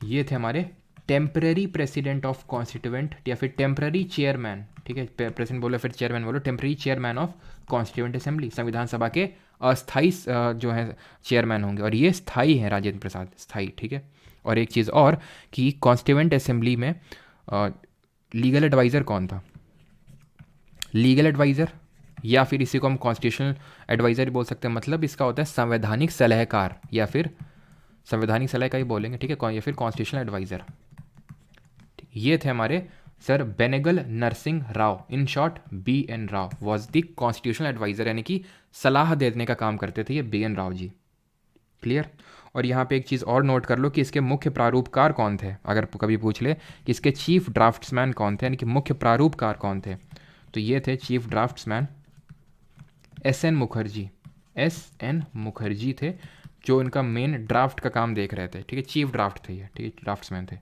ये थे हमारे टेम्पररी प्रेसिडेंट ऑफ कॉन्स्टिट्यूएंट या फिर टेम्पररी चेयरमैन। ठीक है, प्रेसिडेंट बोलो फिर चेयरमैन बोलो, temporary chairman of constituent assembly, संविधान सभा के अस्थाई जो है चेयरमैन होंगे, और ये स्थाई हैं राजेंद्र प्रसाद, स्थाई। ठीक है, और एक चीज़ और कि कॉन्स्टिट्यूएंट असेंबली में लीगल एडवाइज़र कौन था? लीगल एडवाइज़र या फिर इसी को हम कॉन्स्टिट्यूशनल एडवाइज़र बोल सकते हैं, मतलब इसका होता है संवैधानिक सलाहकार, या फिर संवैधानिक सलाहकार ही बोलेंगे। ठीक है, या फिर कॉन्स्टिट्यूशनल एडवाइज़र। ये थे हमारे sir Benegal Narsing Rau, in short BN Rau was the constitutional adviser, यानी कि सलाह देने का काम करते थे ये BN राव जी। क्लियर? और यहाँ पे एक चीज़ और नोट कर लो कि इसके मुख्य प्रारूपकार कौन थे, अगर कभी पूछ ले कि इसके चीफ ड्राफ्ट्समैन कौन थे, यानी कि मुख्य प्रारूपकार कौन थे, तो ये थे चीफ ड्राफ्ट्समैन SN मुखर्जी थे, जो इनका मेन ड्राफ्ट का काम देख रहे थे। ठीक है, चीफ ड्राफ्ट थे ये, ठीक है, ड्राफ्ट्समैन थे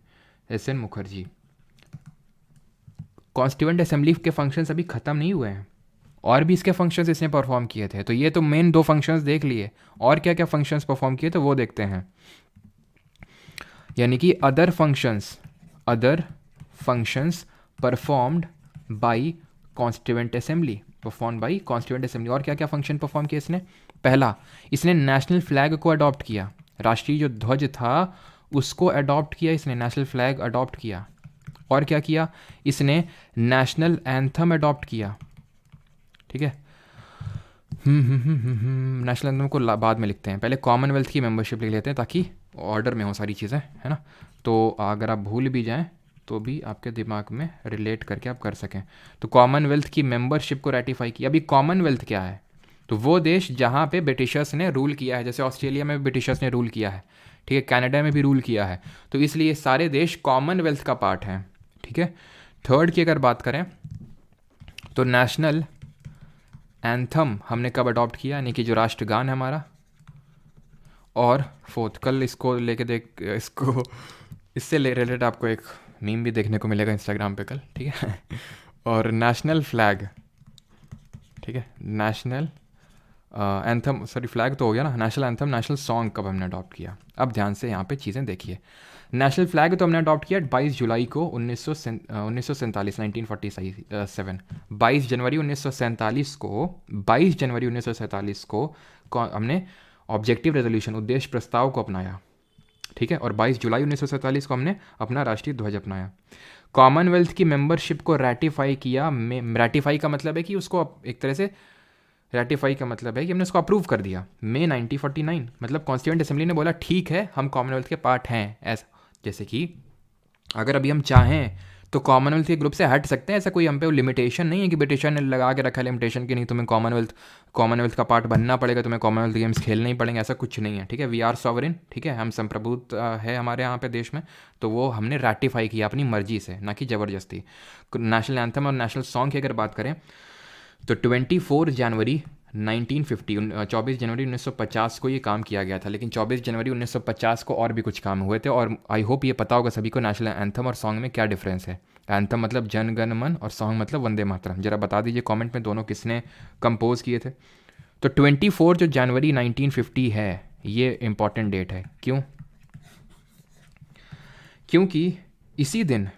SN मुखर्जी। कॉन्स्टिट्यूएंट असेंबली के फंक्शंस अभी ख़त्म नहीं हुए हैं, और भी इसके फंक्शंस इसने परफॉर्म किए थे। तो ये तो मेन 2 फंक्शंस देख लिए, और क्या क्या फंक्शंस परफॉर्म किए तो वो देखते हैं। यानी कि other functions performed by constituent assembly, और क्या क्या फंक्शन परफॉर्म किए इसने? पहला, इसने नेशनल फ्लैग को अडॉप्ट किया, राष्ट्रीय जो ध्वज था उसको अडॉप्ट किया इसने, नेशनल फ्लैग अडॉप्ट किया। और क्या किया इसने? नेशनल एंथम अडॉप्ट किया। ठीक है, नेशनल एंथम को बाद में लिखते हैं, पहले कॉमनवेल्थ की मेंबरशिप लिख लेते हैं ताकि ऑर्डर में हो सारी चीज़ें, है ना। तो अगर आप भूल भी जाएं तो भी आपके दिमाग में रिलेट करके आप कर सकें। तो कॉमनवेल्थ की मेंबरशिप को रेटिफाई किया। अभी कॉमनवेल्थ क्या है? तो वो देश जहाँ पे ब्रिटिशर्स ने रूल किया है, जैसे ऑस्ट्रेलिया में ब्रिटिशर्स ने रूल किया है, ठीक है, कनाडा में भी रूल किया है, तो इसलिए सारे देश कॉमनवेल्थ का पार्ट हैं। ठीक है, थर्ड की अगर बात करें तो नेशनल एंथम हमने कब अडॉप्ट किया, यानी कि जो राष्ट्रगान है हमारा। और फोर्थ, कल इसको लेके इसको इससे रिलेटेड आपको एक मीम भी देखने को मिलेगा इंस्टाग्राम पे कल, ठीक है। और नेशनल फ्लैग, ठीक है, नेशनल एंथम, सॉरी फ्लैग तो हो गया ना, नेशनल एंथम, नेशनल सॉन्ग कब हमने अडॉप्ट किया? अब ध्यान से यहाँ पे चीज़ें देखिए। नेशनल फ्लैग तो हमने अडॉप्ट किया 22 जुलाई को 1947, 1947। 22 जनवरी 1947 को, 22 जनवरी 1947 को हमने ऑब्जेक्टिव रेजोल्यूशन, उद्देश्य प्रस्ताव को अपनाया, ठीक है। और 22 जुलाई 1947 को हमने अपना राष्ट्रीय ध्वज अपनाया। कॉमनवेल्थ की मेंबरशिप को रैटिफाई किया। रैटिफाई का मतलब है कि उसको एक तरह से, रैटिफाई का मतलब है कि हमने उसको अप्रूव कर दिया मई 1949। मतलब कॉन्स्टिट्यूएंट असेंबली ने बोला ठीक है हम कॉमनवेल्थ के पार्ट हैं। ऐसा जैसे कि अगर अभी हम चाहें तो कॉमनवेल्थ के ग्रुप से हट सकते हैं, ऐसा कोई हम पे लिमिटेशन नहीं है कि ब्रिटिशर ने लगा के रखा है लिमिटेशन कि नहीं तुम्हें कॉमनवेल्थ का पार्ट बनना पड़ेगा, तुम्हें कॉमनवेल्थ गेम्स खेलने ही पड़ेंगे, ऐसा कुछ नहीं है, ठीक है। वी आर सॉवरेन, ठीक है, हम संप्रभुत्व है हमारे यहाँ पे देश में, तो वो हमने रैटिफाई किया अपनी मर्जी से, ना कि ज़बरदस्ती। नेशनल एंथम और नेशनल सॉन्ग की अगर बात करें तो 24 जनवरी 1950, 24 जनवरी 1950 को ये काम किया गया था, लेकिन 24 जनवरी 1950 को और भी कुछ काम हुए थे। और आई होप ये पता होगा सभी को नेशनल एंथम और सॉन्ग में क्या डिफरेंस है। एंथम मतलब जन गण मन और सॉन्ग मतलब वंदे मातरम। जरा बता दीजिए कमेंट में दोनों किसने कंपोज किए थे। तो 24 जो जनवरी 1950 है ये इंपॉर्टेंट डेट है। क्यों? क्योंकि इसी दिन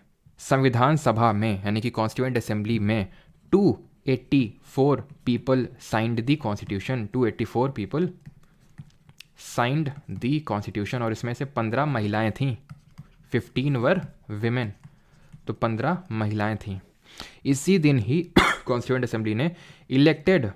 संविधान सभा में यानी कि कॉन्स्टिट्यूएंट असेंबली में 284 people signed the constitution। 284 people signed the constitution और इसमें से 15 महिलाएं थीं, 15 वर विमेन, तो 15 महिलाएं थीं। इसी दिन ही कॉन्स्टिट्यूएंट असेंबली ने elected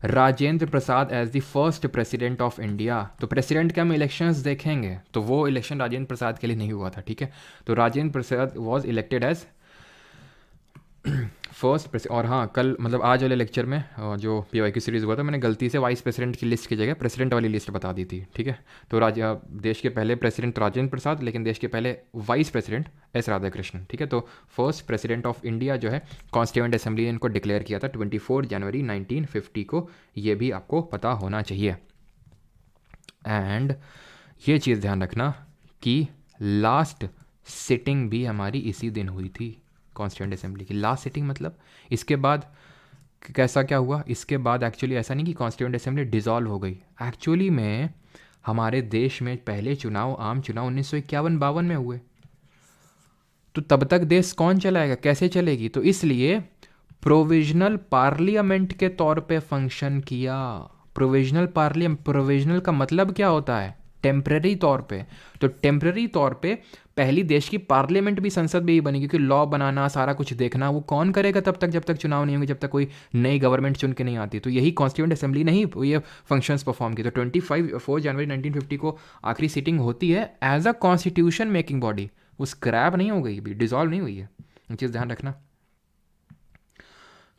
Rajendra Prasad as the first president of India. तो प्रेसिडेंट के हम इलेक्शंस देखेंगे तो वो इलेक्शन राजेंद्र प्रसाद के लिए नहीं हुआ था, ठीक है। तो Rajendra Prasad was elected as first. और हाँ, कल मतलब आज वाले लेक्चर में जो PY की सीरीज़ हुआ था मैंने गलती से वाइस प्रेसिडेंट की लिस्ट की जगह प्रेसिडेंट वाली लिस्ट बता दी थी, ठीक है। तो देश के पहले प्रेसिडेंट राजेंद्र प्रसाद, लेकिन देश के पहले वाइस प्रेसिडेंट S राधाकृष्णन, ठीक है। तो फर्स्ट प्रेसिडेंट ऑफ इंडिया जो है कॉन्स्टिट्यूएंट असेंबली ने इनको डिक्लेयर किया था 24 जनवरी 1950 को। ये भी आपको पता होना चाहिए। एंड ये चीज़ ध्यान रखना कि लास्ट सिटिंग भी हमारी इसी दिन हुई थी कॉन्स्टिट्यूएंट असेंबली की। लास्ट सिटिंग मतलब इसके बाद कैसा क्या हुआ? इसके बाद एक्चुअली ऐसा नहीं कि कॉन्स्टिट्यूएंट असेंबली डिसॉल्व हो गई। एक्चुअली में हमारे देश में पहले चुनाव, आम चुनाव 1951-52 में हुए। तो तब तक देश कौन चलाएगा, कैसे चलेगी? तो इसलिए प्रोविजनल पार्लियामेंट के तौर पे फंक्शन किया। प्रोविजनल का मतलब क्या होता है? टेम्पररी तौर पे। तो टेम्पररी तौर पे पहली देश की पार्लियामेंट भी, संसद भी बनी, क्योंकि लॉ बनाना, सारा कुछ देखना वो कौन करेगा तब तक जब तक चुनाव नहीं होंगे, जब तक कोई नई गवर्नमेंट चुन के नहीं आती। तो यही कॉन्स्टिट्यूएंट असेंबली ने ही ये फंक्शंस परफॉर्म किए। तो 4 जनवरी 1950 को आखिरी सीटिंग होती है as a constitution making body. वो स्क्रैप नहीं हो गई, भी डिजॉल्व नहीं हुई है, ये चीज़ ध्यान रखना।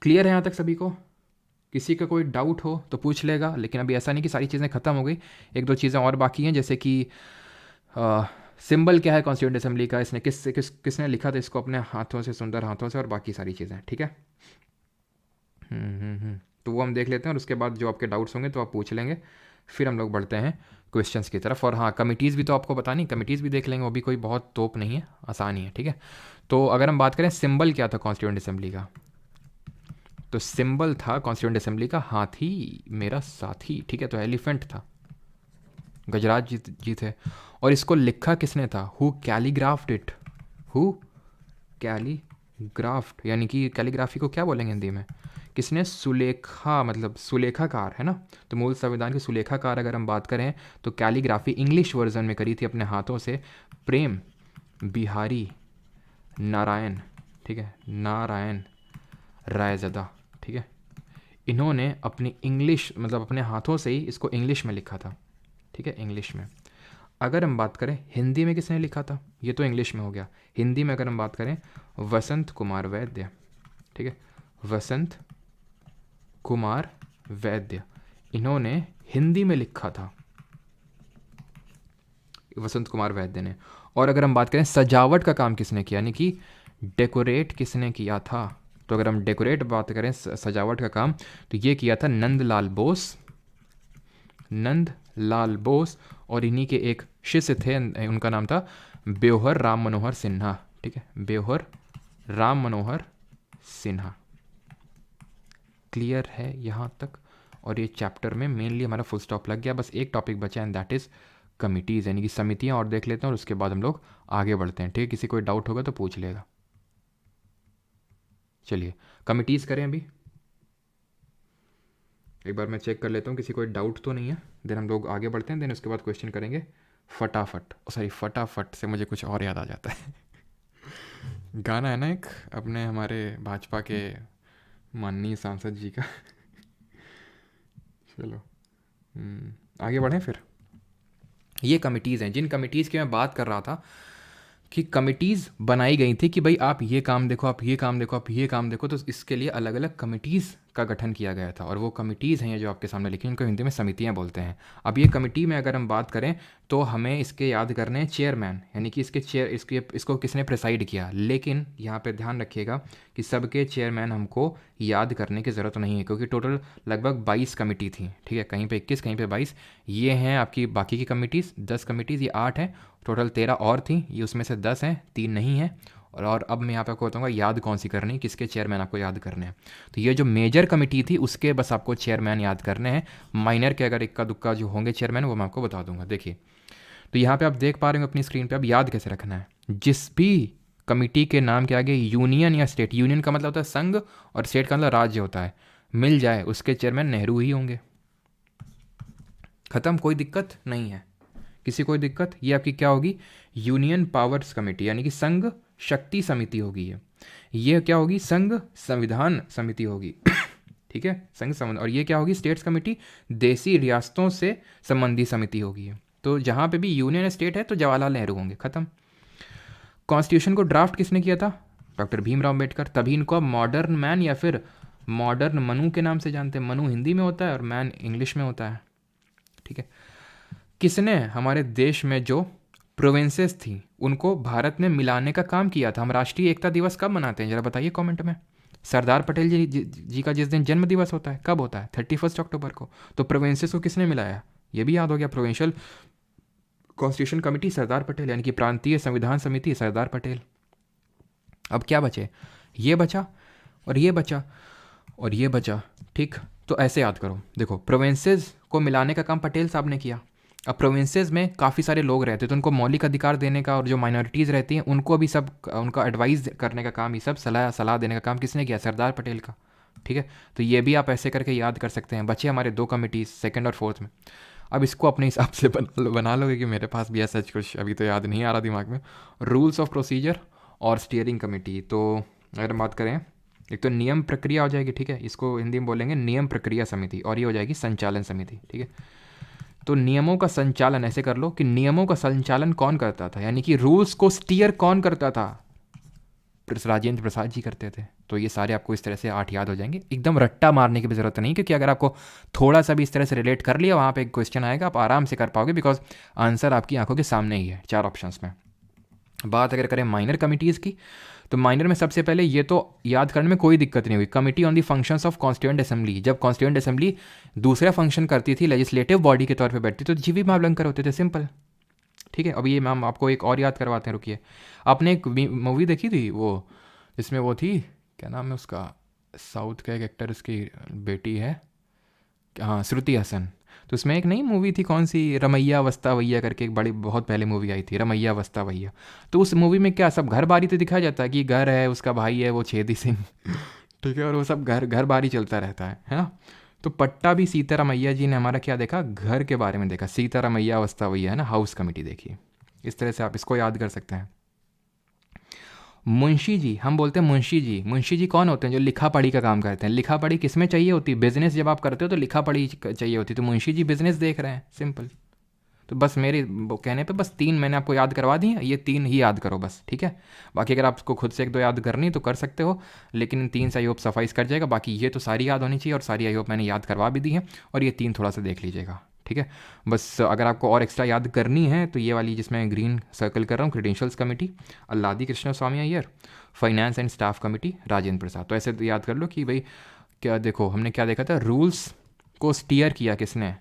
क्लियर है यहाँ तक सभी को? किसी का कोई डाउट हो तो पूछ लेगा, लेकिन अभी ऐसा नहीं कि सारी चीज़ें ख़त्म हो गई, एक दो चीज़ें और बाकी हैं। जैसे कि सिंबल क्या है कॉन्स्टिट्यूएंट असेंबली का, इसने किसने लिखा था इसको अपने हाथों से, सुंदर हाथों से, और बाकी सारी चीज़ें, ठीक है। तो वो हम देख लेते हैं और उसके बाद जो आपके डाउट्स होंगे तो आप पूछ लेंगे, फिर हम लोग बढ़ते हैं क्वेश्चंस की तरफ। और हाँ, कमिटीज़ भी तो आपको पता नहीं, कमिटीज़ भी देख लेंगे, वो भी कोई बहुत तोप नहीं है, आसान ही है, ठीक है। तो अगर हम बात करें सिंबल क्या था कॉन्स्टिट्यूएंट असेंबली का, तो सिंबल था कॉन्स्टिट्यूएंट असेंबली का हाथी मेरा साथी, ठीक है। तो एलिफेंट था, गजराज जी थे। और इसको लिखा किसने था? Who calligraphed it? Who calligraphed, यानी कि कैलीग्राफी को क्या बोलेंगे हिंदी में? किसने? सुलेखा, मतलब सुलेखाकार है ना। तो मूल संविधान के सुलेखाकार अगर हम बात करें तो कैलीग्राफी इंग्लिश वर्जन में करी थी अपने हाथों से प्रेम बिहारी नारायण, ठीक है, नारायण रायज़दा, ठीक है। इन्होंने अपनी इंग्लिश, मतलब अपने हाथों से ही इसको इंग्लिश में लिखा था, ठीक है, इंग्लिश में। अगर हम बात करें हिंदी में किसने लिखा था, ये तो इंग्लिश में हो गया। हिंदी में अगर हम बात करें वसंत कुमार वैद्य, ठीक है, वसंत कुमार वैद्य, इन्होंने हिंदी में लिखा था, वसंत कुमार वैद्य ने। और अगर हम बात करें सजावट का काम किसने किया, यानी कि डेकोरेट किसने किया था, तो अगर हम डेकोरेट बात करें सजावट का काम, तो ये किया था नंदलाल बोस, नंदलाल बोस। और इन्हीं के एक शिष्य थे, उनका नाम था ब्योहर राम मनोहर सिन्हा, ठीक है, ब्योहर राम मनोहर सिन्हा। क्लियर है यहाँ तक? और ये चैप्टर में मेनली हमारा फुल स्टॉप लग गया, बस एक टॉपिक बचा एंड दैट इज़ कमिटीज़ यानी कि समितियाँ, और देख लेते हैं और उसके बाद हम लोग आगे बढ़ते हैं। ठीक है, किसी कोई डाउट होगा तो पूछ लेगा। चलिए कमिटीज़ करें अभी, एक बार मैं चेक कर लेता हूँ किसी कोई डाउट तो नहीं है, देन हम लोग आगे बढ़ते हैं, देन उसके बाद क्वेश्चन करेंगे फटाफट। सॉरी, फटाफट से मुझे कुछ और याद आ जाता है गाना है ना एक अपने हमारे भाजपा के माननीय सांसद जी का चलो आगे बढ़ें फिर। ये कमिटीज़ हैं, जिन कमिटीज़ की मैं बात कर रहा था कि कमिटीज़ बनाई गई थी कि भाई आप ये काम देखो, आप ये काम देखो, आप ये काम देखो, तो इसके लिए अलग अलग कमिटीज़ का गठन किया गया था। और वो कमिटीज़ हैं ये जो आपके सामने लिखी, इनको हिंदी में समितियां बोलते हैं। अब ये कमिटी में अगर हम बात करें तो हमें इसके याद करने हैं चेयरमैन, यानी कि इसके इसको किसने प्रिसाइड किया। लेकिन यहाँ पे ध्यान रखिएगा कि सबके चेयरमैन हमको याद करने की ज़रूरत नहीं है, क्योंकि टोटल लगभग 22 कमिटी थी। ठीक है, कहीं पे 21, कहीं पे 22। ये हैं आपकी बाकी की कमिटीज़, 10 कमिटीज़, ये 8 हैं टोटल, 13 और थी, ये उसमें से 10 हैं, 3 नहीं है। और अब मैं यहाँ पे आपको बताऊँगा याद कौन सी करनी, किसके चेयरमैन आपको याद करने हैं। तो ये जो मेजर कमेटी थी उसके बस आपको चेयरमैन याद करने हैं। माइनर के अगर इक्का दुक्का जो होंगे चेयरमैन वो मैं आपको बता दूंगा। देखिए, तो यहाँ पे आप देख पा रहे हो अपनी स्क्रीन पे, अब याद कैसे रखना है। जिस भी कमिटी के नाम के आगे यूनियन या स्टेट, यूनियन का मतलब होता है संघ और स्टेट का मतलब राज्य होता है, मिल जाए उसके चेयरमैन नेहरू ही होंगे। ख़त्म, कोई दिक्कत नहीं है, किसी कोई दिक्कत। ये आपकी क्या होगी, यूनियन पावर्स कमेटी, यानी कि संघ शक्ति समिति होगी। ये क्या होगी, संघ संविधान समिति होगी ठीक है, संघ संबंध। और ये क्या होगी, स्टेट्स कमेटी, देसी रियासतों से संबंधी समिति होगी। तो जहाँ पे भी यूनियन स्टेट है तो जवाहरलाल नेहरू होंगे। ख़त्म। कॉन्स्टिट्यूशन को ड्राफ्ट किसने किया था, डॉक्टर भीमराव अम्बेडकर। तभी इनको अब मॉडर्न मैन या फिर मॉडर्न मनु के नाम से जानते हैं। मनु हिंदी में होता है और मैन इंग्लिश में होता है। ठीक है, किसने हमारे देश में जो प्रोविंसेस थी उनको भारत में मिलाने का काम किया था। हम राष्ट्रीय एकता दिवस कब मनाते हैं, जरा बताइए कमेंट में। सरदार पटेल जी का जिस दिन जन्म दिवस होता है, कब होता है, 31 अक्टूबर को। तो प्रोविंसेस को किसने मिलाया, ये भी याद हो गया। Provincial constitution committee Sardar Patel, यानी कि प्रांतीय संविधान समिति सरदार पटेल। अब क्या बचे, ये बचा और ये बचा और ये बचा। ठीक, तो ऐसे याद करो। देखो, प्रोविंसेस को मिलाने का काम पटेल साहब ने किया। अब प्रोविंसेस में काफ़ी सारे लोग रहते हैं तो उनको मौलिक अधिकार देने का, और जो माइनॉरिटीज़ रहती हैं उनको भी सब उनका एडवाइस करने का काम, ये सब सलाह देने का काम किसने किया, सरदार पटेल का। ठीक है, तो ये भी आप ऐसे करके याद कर सकते हैं। बचे हमारे 2 कमिटीज़, सेकंड और फोर्थ में। अब इसको अपने हिसाब से बना लोगे कि मेरे पास भी ऐसा कुछ अभी तो याद नहीं आ रहा दिमाग में। रूल्स ऑफ प्रोसीजर और स्टीयरिंग कमेटी, तो अगर बात करें, एक तो नियम प्रक्रिया हो जाएगी। ठीक है, इसको हिंदी में बोलेंगे नियम प्रक्रिया समिति, और ये हो जाएगी संचालन समिति। ठीक है, तो नियमों का संचालन ऐसे कर लो कि नियमों का संचालन कौन करता था, यानी कि रूल्स को स्टीयर कौन करता था, राजेंद्र प्रसाद जी करते थे। तो ये सारे आपको इस तरह से 8 याद हो जाएंगे। एकदम रट्टा मारने की भी ज़रूरत नहीं, क्योंकि अगर आपको थोड़ा सा भी इस तरह से रिलेट कर लिया, वहाँ पे एक क्वेश्चन आएगा, आप आराम से कर पाओगे, बिकॉज आंसर आपकी आंखों के सामने ही है 4 ऑप्शंस में। बात अगर करें माइनर कमिटीज़ की, तो माइनर में सबसे पहले ये तो याद करने में कोई दिक्कत नहीं हुई, committee on the functions of constituent assembly. जब कॉन्स्टिट्यूएंट असेंबली दूसरा फंक्शन करती थी, लेजिस्लेटिव बॉडी के तौर पे बैठती, तो जीवी मावलंकर होते थे, सिंपल। ठीक है, अब ये मैम आपको एक और याद करवाते हैं, रुकिए। आपने एक मूवी देखी थी वो, जिसमें वो थी, क्या नाम है उसका, साउथ का एक एक्टर, उसकी बेटी है, हाँ, श्रुति हसन। तो उसमें एक नई मूवी थी, कौन सी, रमैया वस्तावैया करके, एक बड़ी बहुत पहले मूवी आई थी, रमैया वस्तावैया। तो उस मूवी में क्या सब घर बारी तो दिखाया जाता है कि घर है, उसका भाई है वो छेदी सिंह ठीक है, और वो सब घर बारी चलता रहता है ना। तो पट्टा भी सीतारामैया जी ने हमारा क्या देखा, घर के बारे में देखा। सीतारामैया वस्तावैया है ना, हाउस कमेटी देखी। इस तरह से आप इसको याद कर सकते हैं। मुंशी जी, हम बोलते हैं मुंशी जी। मुंशी जी कौन होते हैं, जो लिखा पढ़ी का काम करते हैं। लिखा पढ़ी किस में चाहिए होती है, बिजनेस जब आप करते हो तो लिखा पढ़ी चाहिए होती है। तो मुंशी जी बिजनेस देख रहे हैं, सिंपल। तो बस मेरे कहने पे बस 3 मैंने आपको याद करवा दी हैं, ये 3 ही याद करो बस। ठीक है, बाकी अगर आपको खुद से 1-2 याद करनी तो कर सकते हो, लेकिन इन 3 से आई होप सफाइस कर जाएगा। बाकी ये तो सारी याद होनी चाहिए, और सारी आई होप मैंने याद करवा भी दी है, और ये 3 थोड़ा सा देख लीजिएगा। ठीक है, बस अगर आपको और एक्स्ट्रा याद करनी है तो ये वाली जिसमें ग्रीन सर्कल कर रहा हूँ, credentials committee, Alladi Krishnaswami Ayyar. Finance and staff committee, Rajendra Prasad. तो ऐसे याद कर लो कि भाई क्या, देखो हमने क्या देखा था, रूल्स को स्टीयर किया किसने,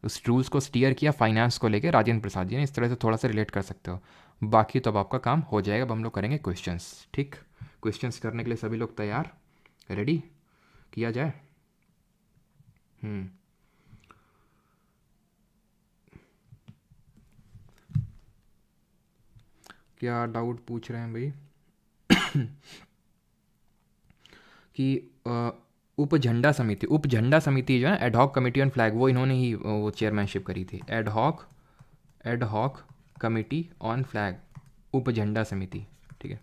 उस रूल्स को स्टीयर किया फाइनेंस को लेके राजेंद्र प्रसाद जी ने। इस तरह से थोड़ा सा रिलेट कर सकते हो। बाकी तो अब आपका काम हो जाएगा। अब हम लोग करेंगे क्वेश्चंस। ठीक, क्वेश्चंस करने के लिए सभी लोग तैयार, रेडी, किया जाए। हम्म क्या डाउट पूछ रहे हैं भाई कि उप झंडा समिति, उप झंडा समिति जो है एडहॉक कमेटी ऑन फ्लैग, वो इन्होंने ही वो चेयरमैनशिप करी थी। एडहॉक कमेटी ऑन फ्लैग, उप झंडा समिति, ठीक है,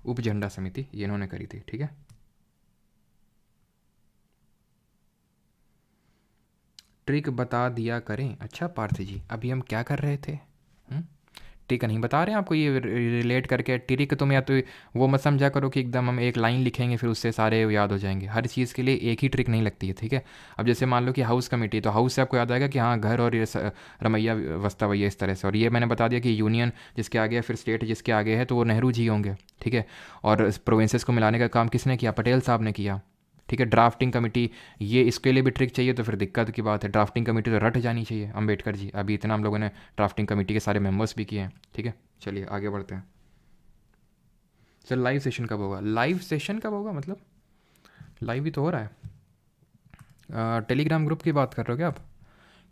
उप झंडा समिति ये इन्होंने करी थी, ठीक है। ट्रिक बता दिया करें। अच्छा पार्थ जी, अभी हम क्या कर रहे थे? ट्रिक नहीं बता रहे हैं आपको, ये रिलेट करके ट्रिक तुम या तो वो मत समझा करो कि एकदम हम एक लाइन लिखेंगे फिर उससे सारे याद हो जाएंगे। हर चीज़ के लिए एक ही ट्रिक नहीं लगती है, ठीक है। अब जैसे मान लो कि हाउस कमेटी, तो हाउस से आपको याद आएगा कि हाँ घर और ये रमैया वस्ता वैया इस तरह से। और ये मैंने बता दिया कि यूनियन जिसके आगे है, फिर स्टेट जिसके आगे है, तो वो नेहरू जी होंगे, ठीक है। और प्रोविंसेस को मिलाने का काम किसने किया? पटेल साहब ने किया, ठीक है। ड्राफ्टिंग कमेटी, ये इसके लिए भी ट्रिक चाहिए तो फिर दिक्कत की बात है। ड्राफ्टिंग कमेटी तो रट जानी चाहिए, अंबेडकर जी। अभी इतना हम लोगों ने ड्राफ्टिंग कमेटी के सारे मेंबर्स भी किए हैं, ठीक है। चलिए आगे बढ़ते हैं। सर लाइव सेशन कब होगा? लाइव सेशन कब होगा मतलब? लाइव ही तो हो रहा है। टेलीग्राम ग्रुप की बात कर रहे हो क्या आप?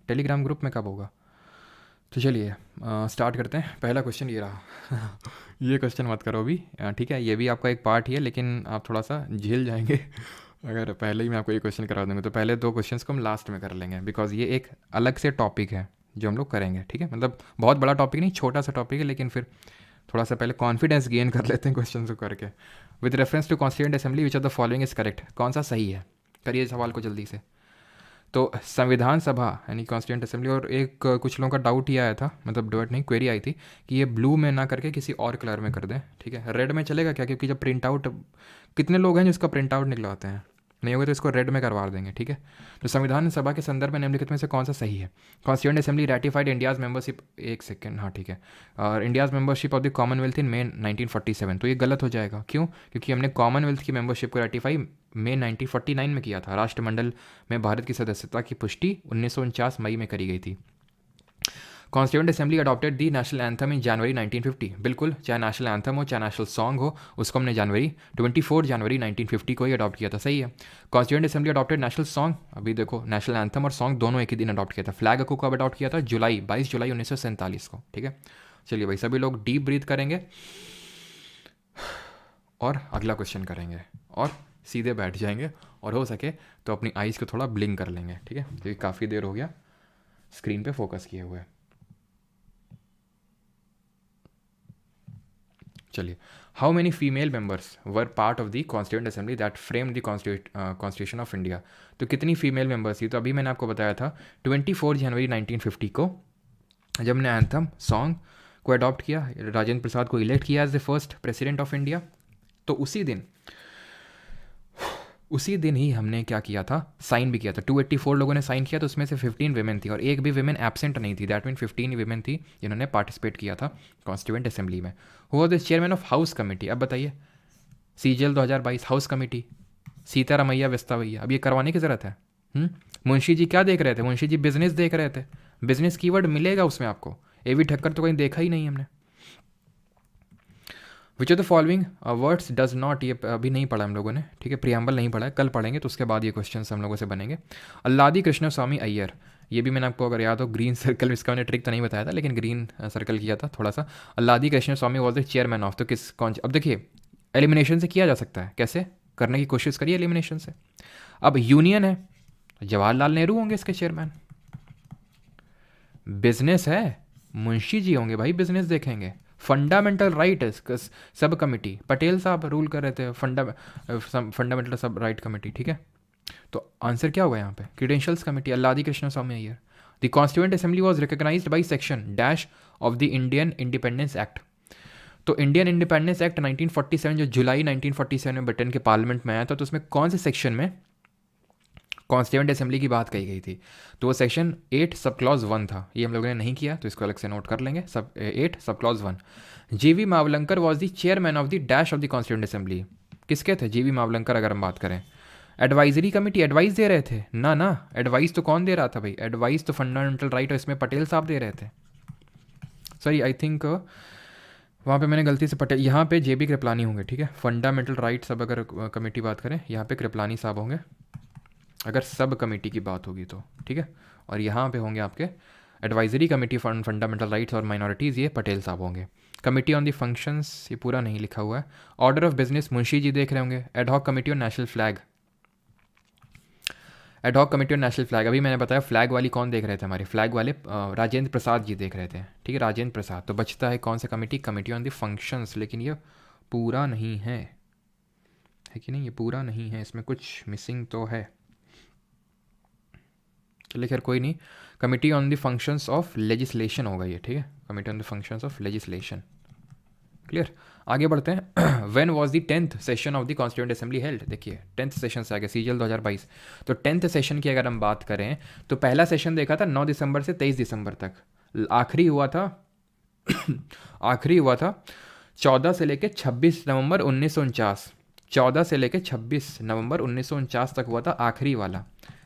टेलीग्राम ग्रुप में कब होगा? तो चलिए स्टार्ट करते हैं। पहला क्वेश्चन ये रहा ये क्वेश्चन मत करो अभी, ठीक है। ये भी आपका एक पार्ट ही है, लेकिन आप थोड़ा सा झेल जाएंगे अगर पहले ही मैं आपको ये क्वेश्चन करा दूंगा। तो पहले दो क्वेश्चंस को हम लास्ट में कर लेंगे, बिकॉज ये एक अलग से टॉपिक है जो हम लोग करेंगे, ठीक है। मतलब बहुत बड़ा टॉपिक नहीं, छोटा सा टॉपिक है, लेकिन फिर थोड़ा सा पहले कॉन्फिडेंस गेन कर लेते हैं क्वेश्चन को करके। With reference to constituent assembly which of the following is correct, कौन सा सही है? करिए सवाल को जल्दी से। तो संविधान सभा यानी कॉन्स्टिट्यूएंट असेंबली, और एक कुछ लोगों का डाउट ही आया था, मतलब डाउट नहीं, क्वेरी आई थी कि ये ब्लू में ना करके किसी और कलर में कर दें, ठीक है। रेड में चलेगा क्या? क्योंकि जब प्रिंट आउट, कितने लोग हैं जो इसका प्रिंट आउट निकलवाते हैं? नहीं होगा तो इसको रेड में करवा देंगे, ठीक है। तो संविधान सभा के संदर्भ में निम्नलिखित में से कौन सा सही है? Constituent assembly ratified India's membership, एक सेकेंड, हाँ ठीक है, और India's membership of the Commonwealth in May 1947। तो ये गलत हो जाएगा, क्यों? क्योंकि हमने कॉमनवेल्थ की मेंबरशिप को रेटिफाई मई 1949 में किया था। राष्ट्रमंडल में भारत की सदस्यता की पुष्टि 1949 मई में करी गई थी। कॉन्स्टिट्यूएंट असेंबली अडॉप्टेड दी नेशनल एंथम इन जनवरी 1950। बिल्कुल, चाहे नेशनल एंथम हो चाहे नेशनल सॉन्ग हो, उसको हमने 24 जनवरी 1950 को ही अडॉप्ट किया था, सही है। Constituent assembly adopted national song, अभी देखो नेशनल एंथम और सॉन्ग दोनों एक ही दिन अडॉप्ट किया था। फ्लैग को कब अडॉप्ट किया था? 22 जुलाई 1947 को, ठीक है। चलिए भाई, सभी लोग डीप ब्रीथ करेंगे और अगला क्वेश्चन करेंगे और सीधे बैठ जाएंगे, और हो सके तो अपनी आइज़ को थोड़ा ब्लिंक कर लेंगे, ठीक है, क्योंकि काफ़ी देर हो गया स्क्रीन पे फोकस किए हुए। चलिए, how many female members were part of the constituent assembly that frame the constitution of India. तो कितनी फीमेल मेंबर्स थी? तो अभी मैंने आपको बताया था 24 जनवरी 1950 को, जब हमने एंथम सॉन्ग को अडॉप्ट किया, राजेंद्र प्रसाद को इलेक्ट किया as the first president of India. तो उसी दिन ही हमने क्या किया था? साइन भी किया था। 284 लोगों ने साइन किया, तो उसमें से 15 वीमेन थी और एक भी वीमेन एब्सेंट नहीं थी। दैट मीन 15 वीमेन थी जिन्होंने पार्टिसिपेट किया था कॉन्स्टिट्यूएंट असेंबली में। Who was the chairman of house committee? अब बताइए, सीजीएल 2022 हाउस कमेटी, सीतारमैया वस्तावैया। अब ये करवाने की ज़रूरत है? मुंशी जी क्या देख रहे थे? मुंशी जी बिजनेस देख रहे थे। बिजनेस कीवर्ड मिलेगा उसमें आपको। एवी ठक्कर तो कहीं देखा ही नहीं हमने। विच of the following words does not, ये अभी नहीं पढ़ा हम लोगों ने, ठीक है, प्रियम्बल नहीं पढ़ा है, कल पढ़ेंगे तो उसके बाद ये क्वेश्चन हम लोगों से बनेंगे। अल्लादी कृष्ण स्वामी अय्यर, ये भी मैंने आपको अगर याद हो ग्रीन सर्कल, इसका मैंने ट्रिक तो नहीं बताया था लेकिन ग्रीन सर्कल किया था थोड़ा सा। अल्लादी कृष्ण स्वामी वॉज द चेयरमैन ऑफ, तो किस कौन? अब देखिए, एलिमिनेशन से किया जा सकता है, कैसे करने की कोशिश करिए एलिमिनेशन से। अब यूनियन है, जवाहरलाल नेहरू होंगे इसके चेयरमैन। बिजनेस है, मुंशी जी होंगे भाई, बिजनेस देखेंगे। Fundamental right sub committee, Patel साहब रूल कर रहे थे, फंडामेंटल सब राइट कमेटी, ठीक है। तो आंसर क्या होगा यहाँ पे? Credentials committee, Alladi Krishnaswami Ayyar. The constituent assembly was recognised by section dash of the Indian independence act. तो इंडियन इंडिपेंडेंस एक्ट 1947 जो जुलाई 1947 में ब्रिटेन के पार्लियामेंट में आया था, तो उसमें कौन से सेक्शन में कॉन्स्टिट्यूएंट असेंबली की बात कही गई थी? तो वो सेक्शन 8 सब क्लॉज 1 था। ये हम लोगों ने नहीं किया तो इसको अलग से नोट कर लेंगे। सब 8 सब क्लॉज 1। जीवी Mavalankar was the chairman of the dash of the constituent assembly. किसके थे जीवी मावलंकर? अगर हम बात करें एडवाइजरी कमेटी, एडवाइस दे रहे थे ना, एडवाइस तो कौन दे रहा था भाई? एडवाइस तो फंडामेंटल राइट, और इसमें पटेल साहब दे रहे थे। सॉरी, आई थिंक वहाँ पे मैंने गलती से पटेल, यहाँ पे जेबी कृपलानी होंगे, ठीक है। फंडामेंटल राइट सब अगर कमेटी बात करें, यहाँ पे कृपलानी साहब होंगे। अगर सब कमेटी की बात होगी तो, ठीक है। और यहाँ पे होंगे आपके advisory committee for fundamental rights और माइनॉरिटीज़, ये पटेल साहब होंगे। कमेटी ऑन द फंक्शंस, ये पूरा नहीं लिखा हुआ है। Order of business Munshi ji देख रहे होंगे। Ad hoc committee on national flag, ad hoc committee on national flag, अभी मैंने बताया फ्लैग वाली कौन देख रहे थे, हमारे फ्लैग वाले राजेंद्र प्रसाद जी देख रहे थे, ठीक है, राजेंद्र प्रसाद। तो बचता है कौन सा committee, committee on the functions, लेकिन ये पूरा नहीं है कि नहीं, ये पूरा नहीं है, इसमें कुछ मिसिंग तो है। चलिए खैर कोई नहीं, committee on the functions of legislation होगा ये, ठीक है, committee on the functions of legislation. Clear, आगे बढ़ते हैं। When was the 10th session of the constituent assembly held, देखिए 10th सेशन से आगे सीजीएल 2022। तो 10th सेशन की अगर हम बात करें तो पहला सेशन देखा था 9 दिसंबर से 23 दिसंबर तक। आखिरी हुआ था आखिरी हुआ था 14 से लेकर 26 नवंबर 1949, 14 से लेकर 26 नवंबर 1949 तक हुआ था आखिरी वाला।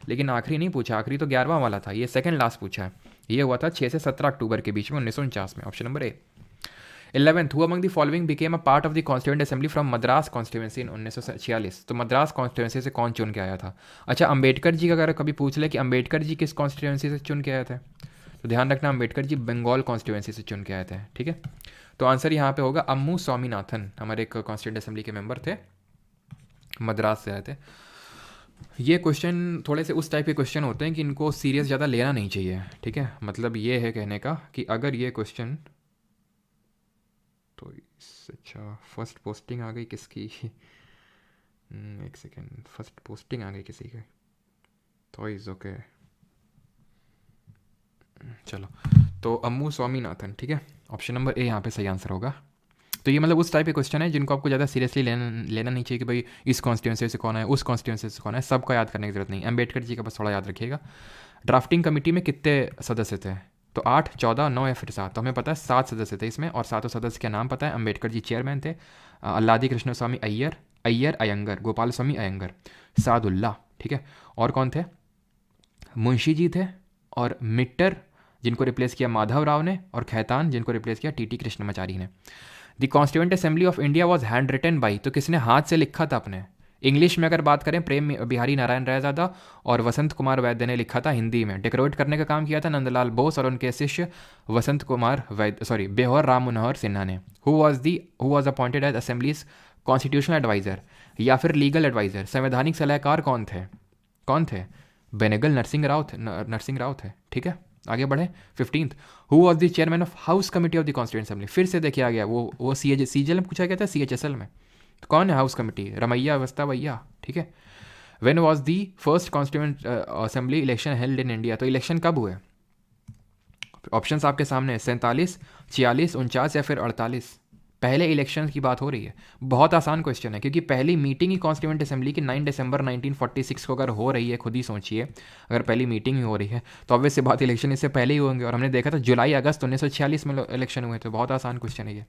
लेकिन आखिरी नहीं पूछा, आखिरी तो 11वां वाला था, ये सेकंड लास्ट पूछा है। ये हुआ था 6 से 17 अक्टूबर के बीच में 1949 में, option number A. 11th, who among the following became a part of the constituent assembly from Madras constituency in 1946। तो मद्रास कॉन्स्टिट्यूएंसी से कौन चुन के आया था? अच्छा, अंबेडकर जी का अगर कभी पूछ ले कि अंबेडकर जी किस कॉन्स्टिट्यूएंसी से चुन के आए थे, तो ध्यान रखना अंबेडकर जी बंगाल कॉन्स्टिट्यूएंसी से चुन के आए थे, ठीक है। तो आंसर यहाँ पे होगा अम्मू स्वामीनाथन, हमारे एक कॉन्स्टिट्यूएंट असेंबली के मेंबर थे, मद्रास से आए थे। ये क्वेश्चन थोड़े से उस टाइप के क्वेश्चन होते हैं कि इनको सीरियस ज़्यादा लेना नहीं चाहिए, ठीक है। मतलब ये है कहने का कि अगर ये क्वेश्चन, तो अच्छा फर्स्ट पोस्टिंग आ गई किसकी, एक सेकेंड, फर्स्ट पोस्टिंग आ गई किसी की, तो इज़ ओके, चलो। तो अम्मू स्वामीनाथन, ठीक है, ऑप्शन नंबर ए यहाँ पे सही आंसर होगा। तो ये मतलब उस टाइप के क्वेश्चन है जिनको आपको ज़्यादा सीरियसली लेना नहीं चाहिए कि भाई इस कॉन्स्टिट्यूएंसी से कौन है, उस कॉन्स्टिट्यूएंसी से कौन है, सबका याद करने की जरूरत नहीं। अम्बेडकर जी का बस थोड़ा याद रखिएगा। ड्राफ्टिंग कमेटी में कितने सदस्य थे? तो 8, 14, 9 या फिर 7। तो हमें पता है 7 सदस्य थे इसमें, और 7 सदस्य के नाम पता है। अम्बेडकर जी चेयरमैन थे, अल्लादी कृष्ण स्वामी अय्यर, अयंगर, गोपाल स्वामी अयंगर, सादुल्ला, ठीक है। और कौन थे? मुंशी जी थे, और मिट्टर जिनको रिप्लेस किया माधव राव ने, और खैतान जिनको रिप्लेस किया टीटी कृष्णमाचारी ने। The constituent assembly of India was handwritten by, तो किसने हाथ से लिखा था अपने? इंग्लिश में अगर बात करें प्रेम बिहारी नारायण रायजादा और वसंत कुमार वैद्य ने लिखा था। हिंदी में डेकोरेट करने का काम किया था नंदलाल बोस और उनके शिष्य वसंत कुमार वैद्य, बेहौर राम मनोहर सिन्हा ने। Who was appointed as assembly's constitutional adviser या फिर लीगल एडवाइजर, संवैधानिक सलाहकार कौन थे? बेनेगल नरसिंह राव थे, ठीक है। आगे बढ़े। 15th, who was the chairman of house committee of the constituent assembly, फिर से देखिए आ गया वो सीजीएल में पूछा गया था, सीएचएसएल में। तो कौन है हाउस कमेटी? रमैया अवस्थावैया, ठीक है। When was the first constituent assembly election held in India, तो इलेक्शन कब हुए? ऑप्शंस आपके सामने है, 47, 46, 49 या फिर 48। पहले इलेक्शन की बात हो रही है। बहुत आसान क्वेश्चन है, क्योंकि पहली मीटिंग ही कॉन्स्टिट्यूएंट असेंबली की 9 दिसंबर 1946 को अगर हो रही है, खुद ही सोचिए, अगर पहली मीटिंग ही हो रही है तो ऑब्वियस से बात इलेक्शन इससे पहले ही होंगे। और हमने देखा था जुलाई अगस्त 1946 में इलेक्शन हुए थे। बहुत आसान क्वेश्चन है ये।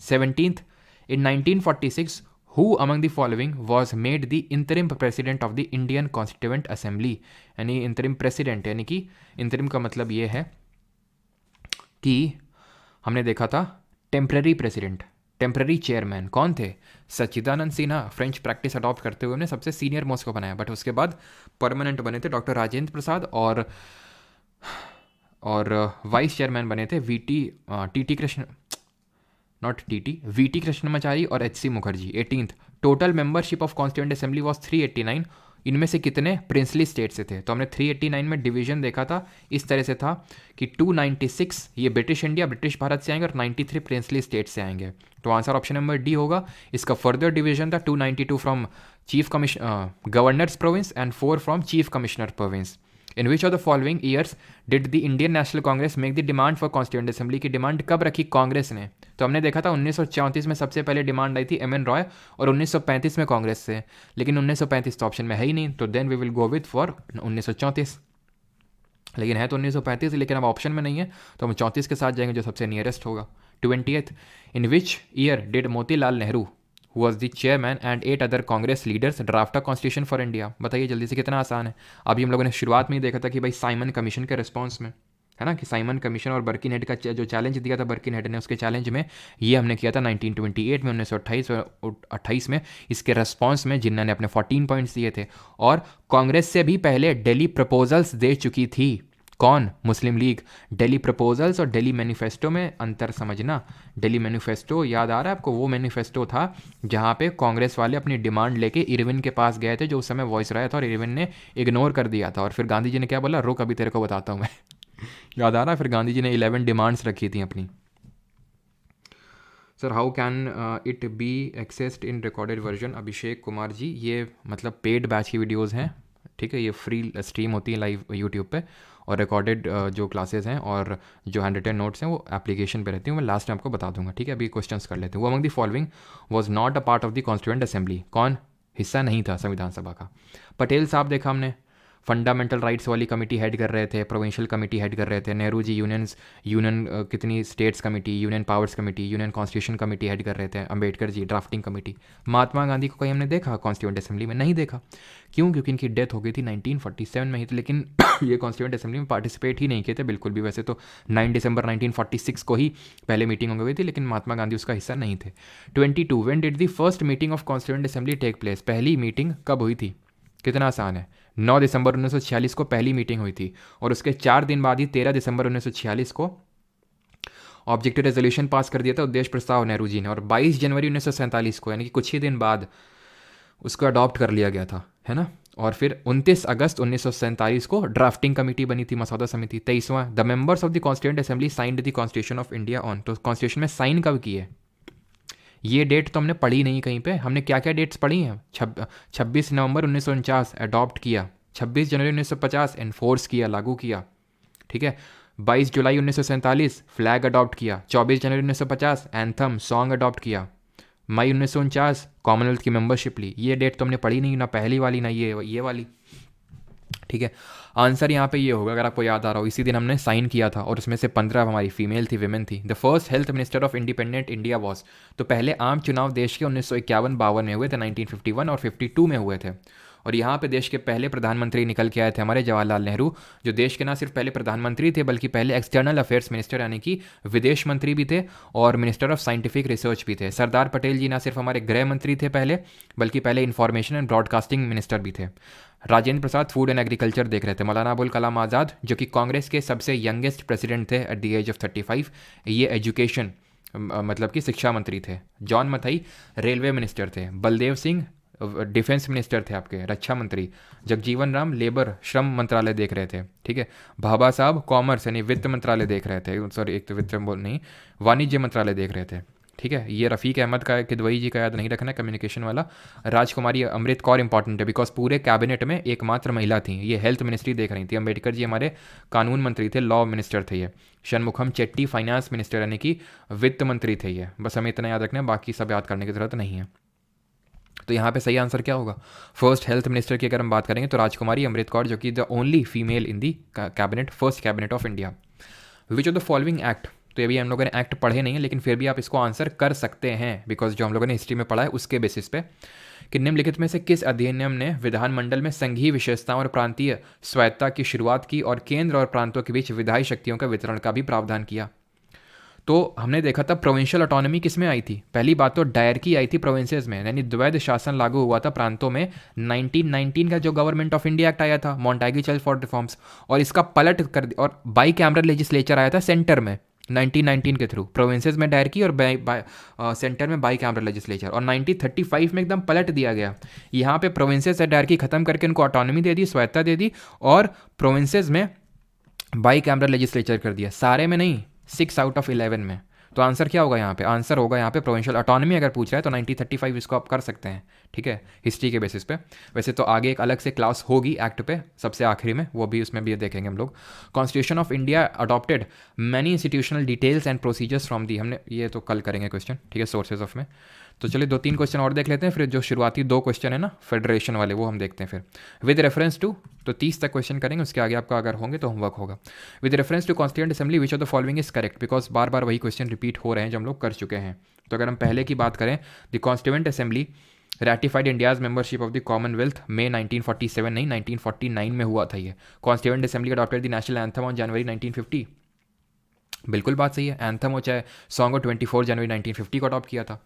17th, in 1946 who among the following was made the interim president of the Indian Constituent Assembly, यानी interim president, यानी कि interim का मतलब ये है कि हमने देखा था टेम्पररी प्रेसिडेंट, टेम्पररी चेयरमैन कौन थे? सच्चिदानंद सिन्हा। फ्रेंच प्रैक्टिस अडॉप्ट करते हुए उन्हें सबसे सीनियर मोस्ट को बनाया, बट उसके बाद परमानेंट बने थे डॉक्टर राजेंद्र प्रसाद, और वाइस चेयरमैन बने थे वीटी कृष्णमाचारी और HC Mukherjee. 18th, total membership of constituent assembly was 389। इनमें से कितने प्रिंसली स्टेट से थे? तो हमने 389 में डिवीजन देखा था, इस तरह से था कि 296 ये ब्रिटिश इंडिया, ब्रिटिश भारत से आएंगे, और 93 प्रिंसली स्टेट से आएंगे। तो आंसर ऑप्शन नंबर डी होगा। इसका फर्दर डिवीजन था 292 from chief governors province and 4 from chief commissioner province. In which of the following years did the Indian national Congress make the demand for constituent assembly, की demand कब रखी कांग्रेस ने? तो हमने देखा था 1934 में सबसे पहले डिमांड आई थी एम एन रॉय, और 1935 में कांग्रेस से। लेकिन 1935 तो ऑप्शन में है ही नहीं, तो then we will go with for 1934। लेकिन है तो 1935, लेकिन अब ऑप्शन में नहीं है, तो हम 34 के साथ जाएंगे जो सबसे नियरेस्ट होगा। 20th, in which year did Motilal Nehru who was the chairman and 8 other Congress leaders draft a constitution for India? बताइए जल्दी से, कितना आसान है। अभी हम लोगों ने शुरुआत में ही देखा था कि भाई साइमन कमीशन के रिस्पॉन्स में, है ना, कि साइमन कमीशन और बर्किनहेड का जो चैलेंज दिया था बर्किनहेड ने, उसके चैलेंज में ये हमने किया था 1928 में, 1928 में। इसके रेस्पॉन्स में जिन्ना ने अपने 14 पॉइंट्स दिए थे, और कांग्रेस से भी पहले दिल्ली प्रपोजल्स दे चुकी थी। कौन? मुस्लिम लीग। दिल्ली प्रपोजल्स और दिल्ली मैनिफेस्टो में अंतर समझना। दिल्ली मैनिफेस्टो याद आ रहा है आपको? वो मैनिफेस्टो था जहाँ पे कांग्रेस वाले अपनी डिमांड लेके इरविन के पास गए थे, जो उस समय वॉइस रहा था, और इरविन ने इग्नोर कर दिया था। और फिर गांधी जी ने क्या बोला? रुक, अभी तेरे को बताता हूँ मैं। याद आ रहा है? फिर गांधी जी ने 11 डिमांड्स रखी थी अपनी। Sir how can it be accessed in recorded version? Abhishek Kumar ji, ये मतलब पेड बैच की वीडियोज़ हैं, ठीक है, ये फ्री स्ट्रीम होती है लाइव यूट्यूब पे, और रिकॉर्डेड जो क्लासेस हैं और जो हैंड रिटन नोट्स हैं वो एप्लीकेशन पे रहती हूँ, मैं लास्ट में आपको बता दूंगा, ठीक है। अभी क्वेश्चंस कर लेते हैं। वो among the following was not a part of the constituent assembly. कौन? हिस्सा नहीं था संविधान सभा का। पटेल साहब देखा हमने, फंडामेंटल राइट्स वाली कमेटी हेड कर रहे थे, प्रोविंशियल कमेटी हेड कर रहे थे। नेहरू जी यूनियन कितनी states committee, union powers committee, union constitution committee head कर रहे थे। Ambedkar ji drafting committee. महात्मा गांधी को कहीं हमने देखा कॉन्स्टिट्यूएंट असेंबली में? नहीं देखा। क्यों? क्योंकि इनकी डेथ हो गई थी 1947 में ही थी, लेकिन ये कॉन्स्टिट्यूएंट असेंबली में पार्टिसिपेट ही नहीं किए थे बिल्कुल भी। वैसे तो 9 दिसंबर 1946 को ही पहले मीटिंग हो गई थी, लेकिन महात्मा गांधी उसका हिस्सा नहीं थे। 22 when did the first meeting of constituent assembly take place? पहली मीटिंग कब हुई थी? कितना आसान है, 9 दिसंबर 1946 को पहली मीटिंग हुई थी, और उसके 4 दिन बाद ही 13 दिसंबर 1946 को ऑब्जेक्टिव रेजोल्यूशन पास कर दिया था, उद्देश्य प्रस्ताव नेहरू जी ने, और 22 जनवरी 1947 को, यानी कि कुछ ही दिन बाद, उसको अडॉप्ट कर लिया गया था, है ना। और फिर 29 अगस्त 1947 को ड्राफ्टिंग कमेटी बनी थी, मसौदा समिति। 23वां, the members of the constituent assembly signed the constitution of India on. तो कॉन्स्टिट्यूशन में साइन कब किए? ये डेट तो हमने पढ़ी नहीं कहीं पे। हमने क्या क्या डेट्स पढ़ी हैं? 26 नवंबर 1949 अडॉप्ट किया, 26 जनवरी 1950 एनफोर्स किया, लागू किया, ठीक है। 22 जुलाई 1947 फ्लैग अडॉप्ट किया, 24 जनवरी 1950 एंथम सॉन्ग अडॉप्ट किया, मई 1949 कॉमनवेल्थ की मेंबरशिप ली। ये डेट तो हमने पढ़ी नहीं, ना पहली वाली ना ये वाली, ठीक है। आंसर यहाँ पे ये होगा, अगर आपको याद आ रहा हो, इसी दिन हमने साइन किया था, और उसमें से 15 हमारी फीमेल थी, विमेन थी। The first health minister of independent India was. तो पहले आम चुनाव देश के 1951-52 में हुए थे, 1951 और 52 में हुए थे। और यहाँ पे देश के पहले प्रधानमंत्री निकल के आए थे हमारे जवाहरलाल नेहरू, जो देश के ना सिर्फ पहले प्रधानमंत्री थे, बल्कि पहले एक्सटर्नल अफेयर्स मिनिस्टर यानी कि विदेश मंत्री भी थे, और मिनिस्टर ऑफ साइंटिफिक रिसर्च भी थे। सरदार पटेल जी ना सिर्फ हमारे गृह मंत्री थे पहले, बल्कि पहले इंफॉर्मेशन एंड ब्रॉडकास्टिंग मिनिस्टर भी थे। Rajendra Prasad food and agriculture देख रहे थे। मौलाना अबुल कलाम आज़ाद, जो कि कांग्रेस के सबसे यंगेस्ट प्रेसिडेंट थे एट द एज ऑफ 35, ये एजुकेशन मतलब कि शिक्षा मंत्री थे। जॉन मथाई रेलवे मिनिस्टर थे। बलदेव सिंह डिफेंस मिनिस्टर थे आपके, रक्षा मंत्री। जगजीवन राम लेबर श्रम मंत्रालय देख रहे थे, ठीक है। भाभा साहब कॉमर्स यानी वित्त मंत्रालय देख रहे थे, सॉरी एक तो वित्त नहीं, वाणिज्य मंत्रालय देख रहे थे, ठीक है। ये रफ़ीक अहमद का किदवई जी का याद नहीं रखना, कम्युनिकेशन वाला। राजकुमारी अमृत कौर इंपॉर्टेंट है, बिकॉज पूरे कैबिनेट में एकमात्र महिला थी, ये हेल्थ मिनिस्ट्री देख रही थी। अम्बेडकर जी हमारे कानून मंत्री थे, लॉ मिनिस्टर थे ये। शनमुखम चेट्टी फाइनेंस मिनिस्टर यानी कि वित्त मंत्री थे ये। बस हमें इतना याद रखना है, बाकी सब याद करने की जरूरत नहीं है। तो यहाँ पे सही आंसर क्या होगा? फर्स्ट हेल्थ मिनिस्टर की अगर हम बात करेंगे तो राजकुमारी अमृत कौर, जो कि the only female in the cabinet, first cabinet of India. Which of the following act, तो ये भी हम लोगों ने एक्ट पढ़े नहीं है, लेकिन फिर भी आप इसको आंसर कर सकते हैं, बिकॉज जो हम लोगों ने हिस्ट्री में पढ़ा है उसके बेसिस पे, कि निम्नलिखित में से किस अधिनियम ने विधानमंडल में संघीय विशेषताओं और प्रांतीय स्वायत्ता की शुरुआत की और केंद्र और प्रांतों के बीच विधायी शक्तियों का वितरण का भी प्रावधान किया? तो हमने देखा था प्रोविंशियल ऑटोनॉमी किस में आई थी? पहली बात तो डायरकी आई थी प्रोविंसेस में, यानी द्वैध शासन लागू हुआ था प्रांतों में 1919 का जो गवर्नमेंट ऑफ इंडिया एक्ट आया था, मॉन्टेग्यू चेल्मस्फोर्ड रिफॉर्म्स, और इसका पलट कर, और बाई कैमरल लेजिस्लेचर आया था सेंटर में 1919 के थ्रू। प्रोविंसेस में डायरकी और सेंटर में बाई कैमरल लेजिस्लेचर, और 1935 में एकदम पलट दिया गया। यहाँ पे प्रोविंसेस से डायरकी खत्म करके उनको ऑटोनॉमी दे दी, स्वायत्ता दे दी, और प्रोविंसेस में बाई कैमरल लेजिस्लेचर कर दिया। सारे में नहीं, 6 आउट ऑफ 11 में। तो आंसर क्या होगा यहाँ पे? आंसर होगा यहाँ पे प्रोविंशियल ऑटोनॉमी। अगर पूछ रहा है तो 1935 इसको आप कर सकते हैं, ठीक है, हिस्ट्री के बेसिस पे। वैसे तो आगे एक अलग से क्लास होगी एक्ट पे, सबसे आखिरी में, वो भी उसमें भी देखेंगे हम लोग। Constitution of India adopted many institutional details and procedures from the, हमने ये तो कल करेंगे क्वेश्चन, ठीक है, सोर्सेज ऑफ में। तो चलिए 2-3 क्वेश्चन और देख लेते हैं, फिर जो शुरुआती 2 क्वेश्चन है ना फेडरेशन वाले, वो हम देखते हैं फिर। विद रेफरेंस टू, तो 30 तक क्वेश्चन करेंगे, उसके आगे आपका अगर होंगे तो होमवर्क होगा। With reference to constituent assembly which of the following is correct, because बार बार वही क्वेश्चन रिपीट हो रहे हैं जो हम लोग कर चुके हैं। तो अगर हम पहले की बात करें, the constituent assembly ratified India's membership of the Commonwealth में 1947 नहीं 1949 में हुआ था ये। Constituent assembly adopted the national anthem on January 1950। बिल्कुल बात सही है, एंथम हो चाहे सॉन्ग हो 24 जनवरी 1950 को अडॉप्ट किया था।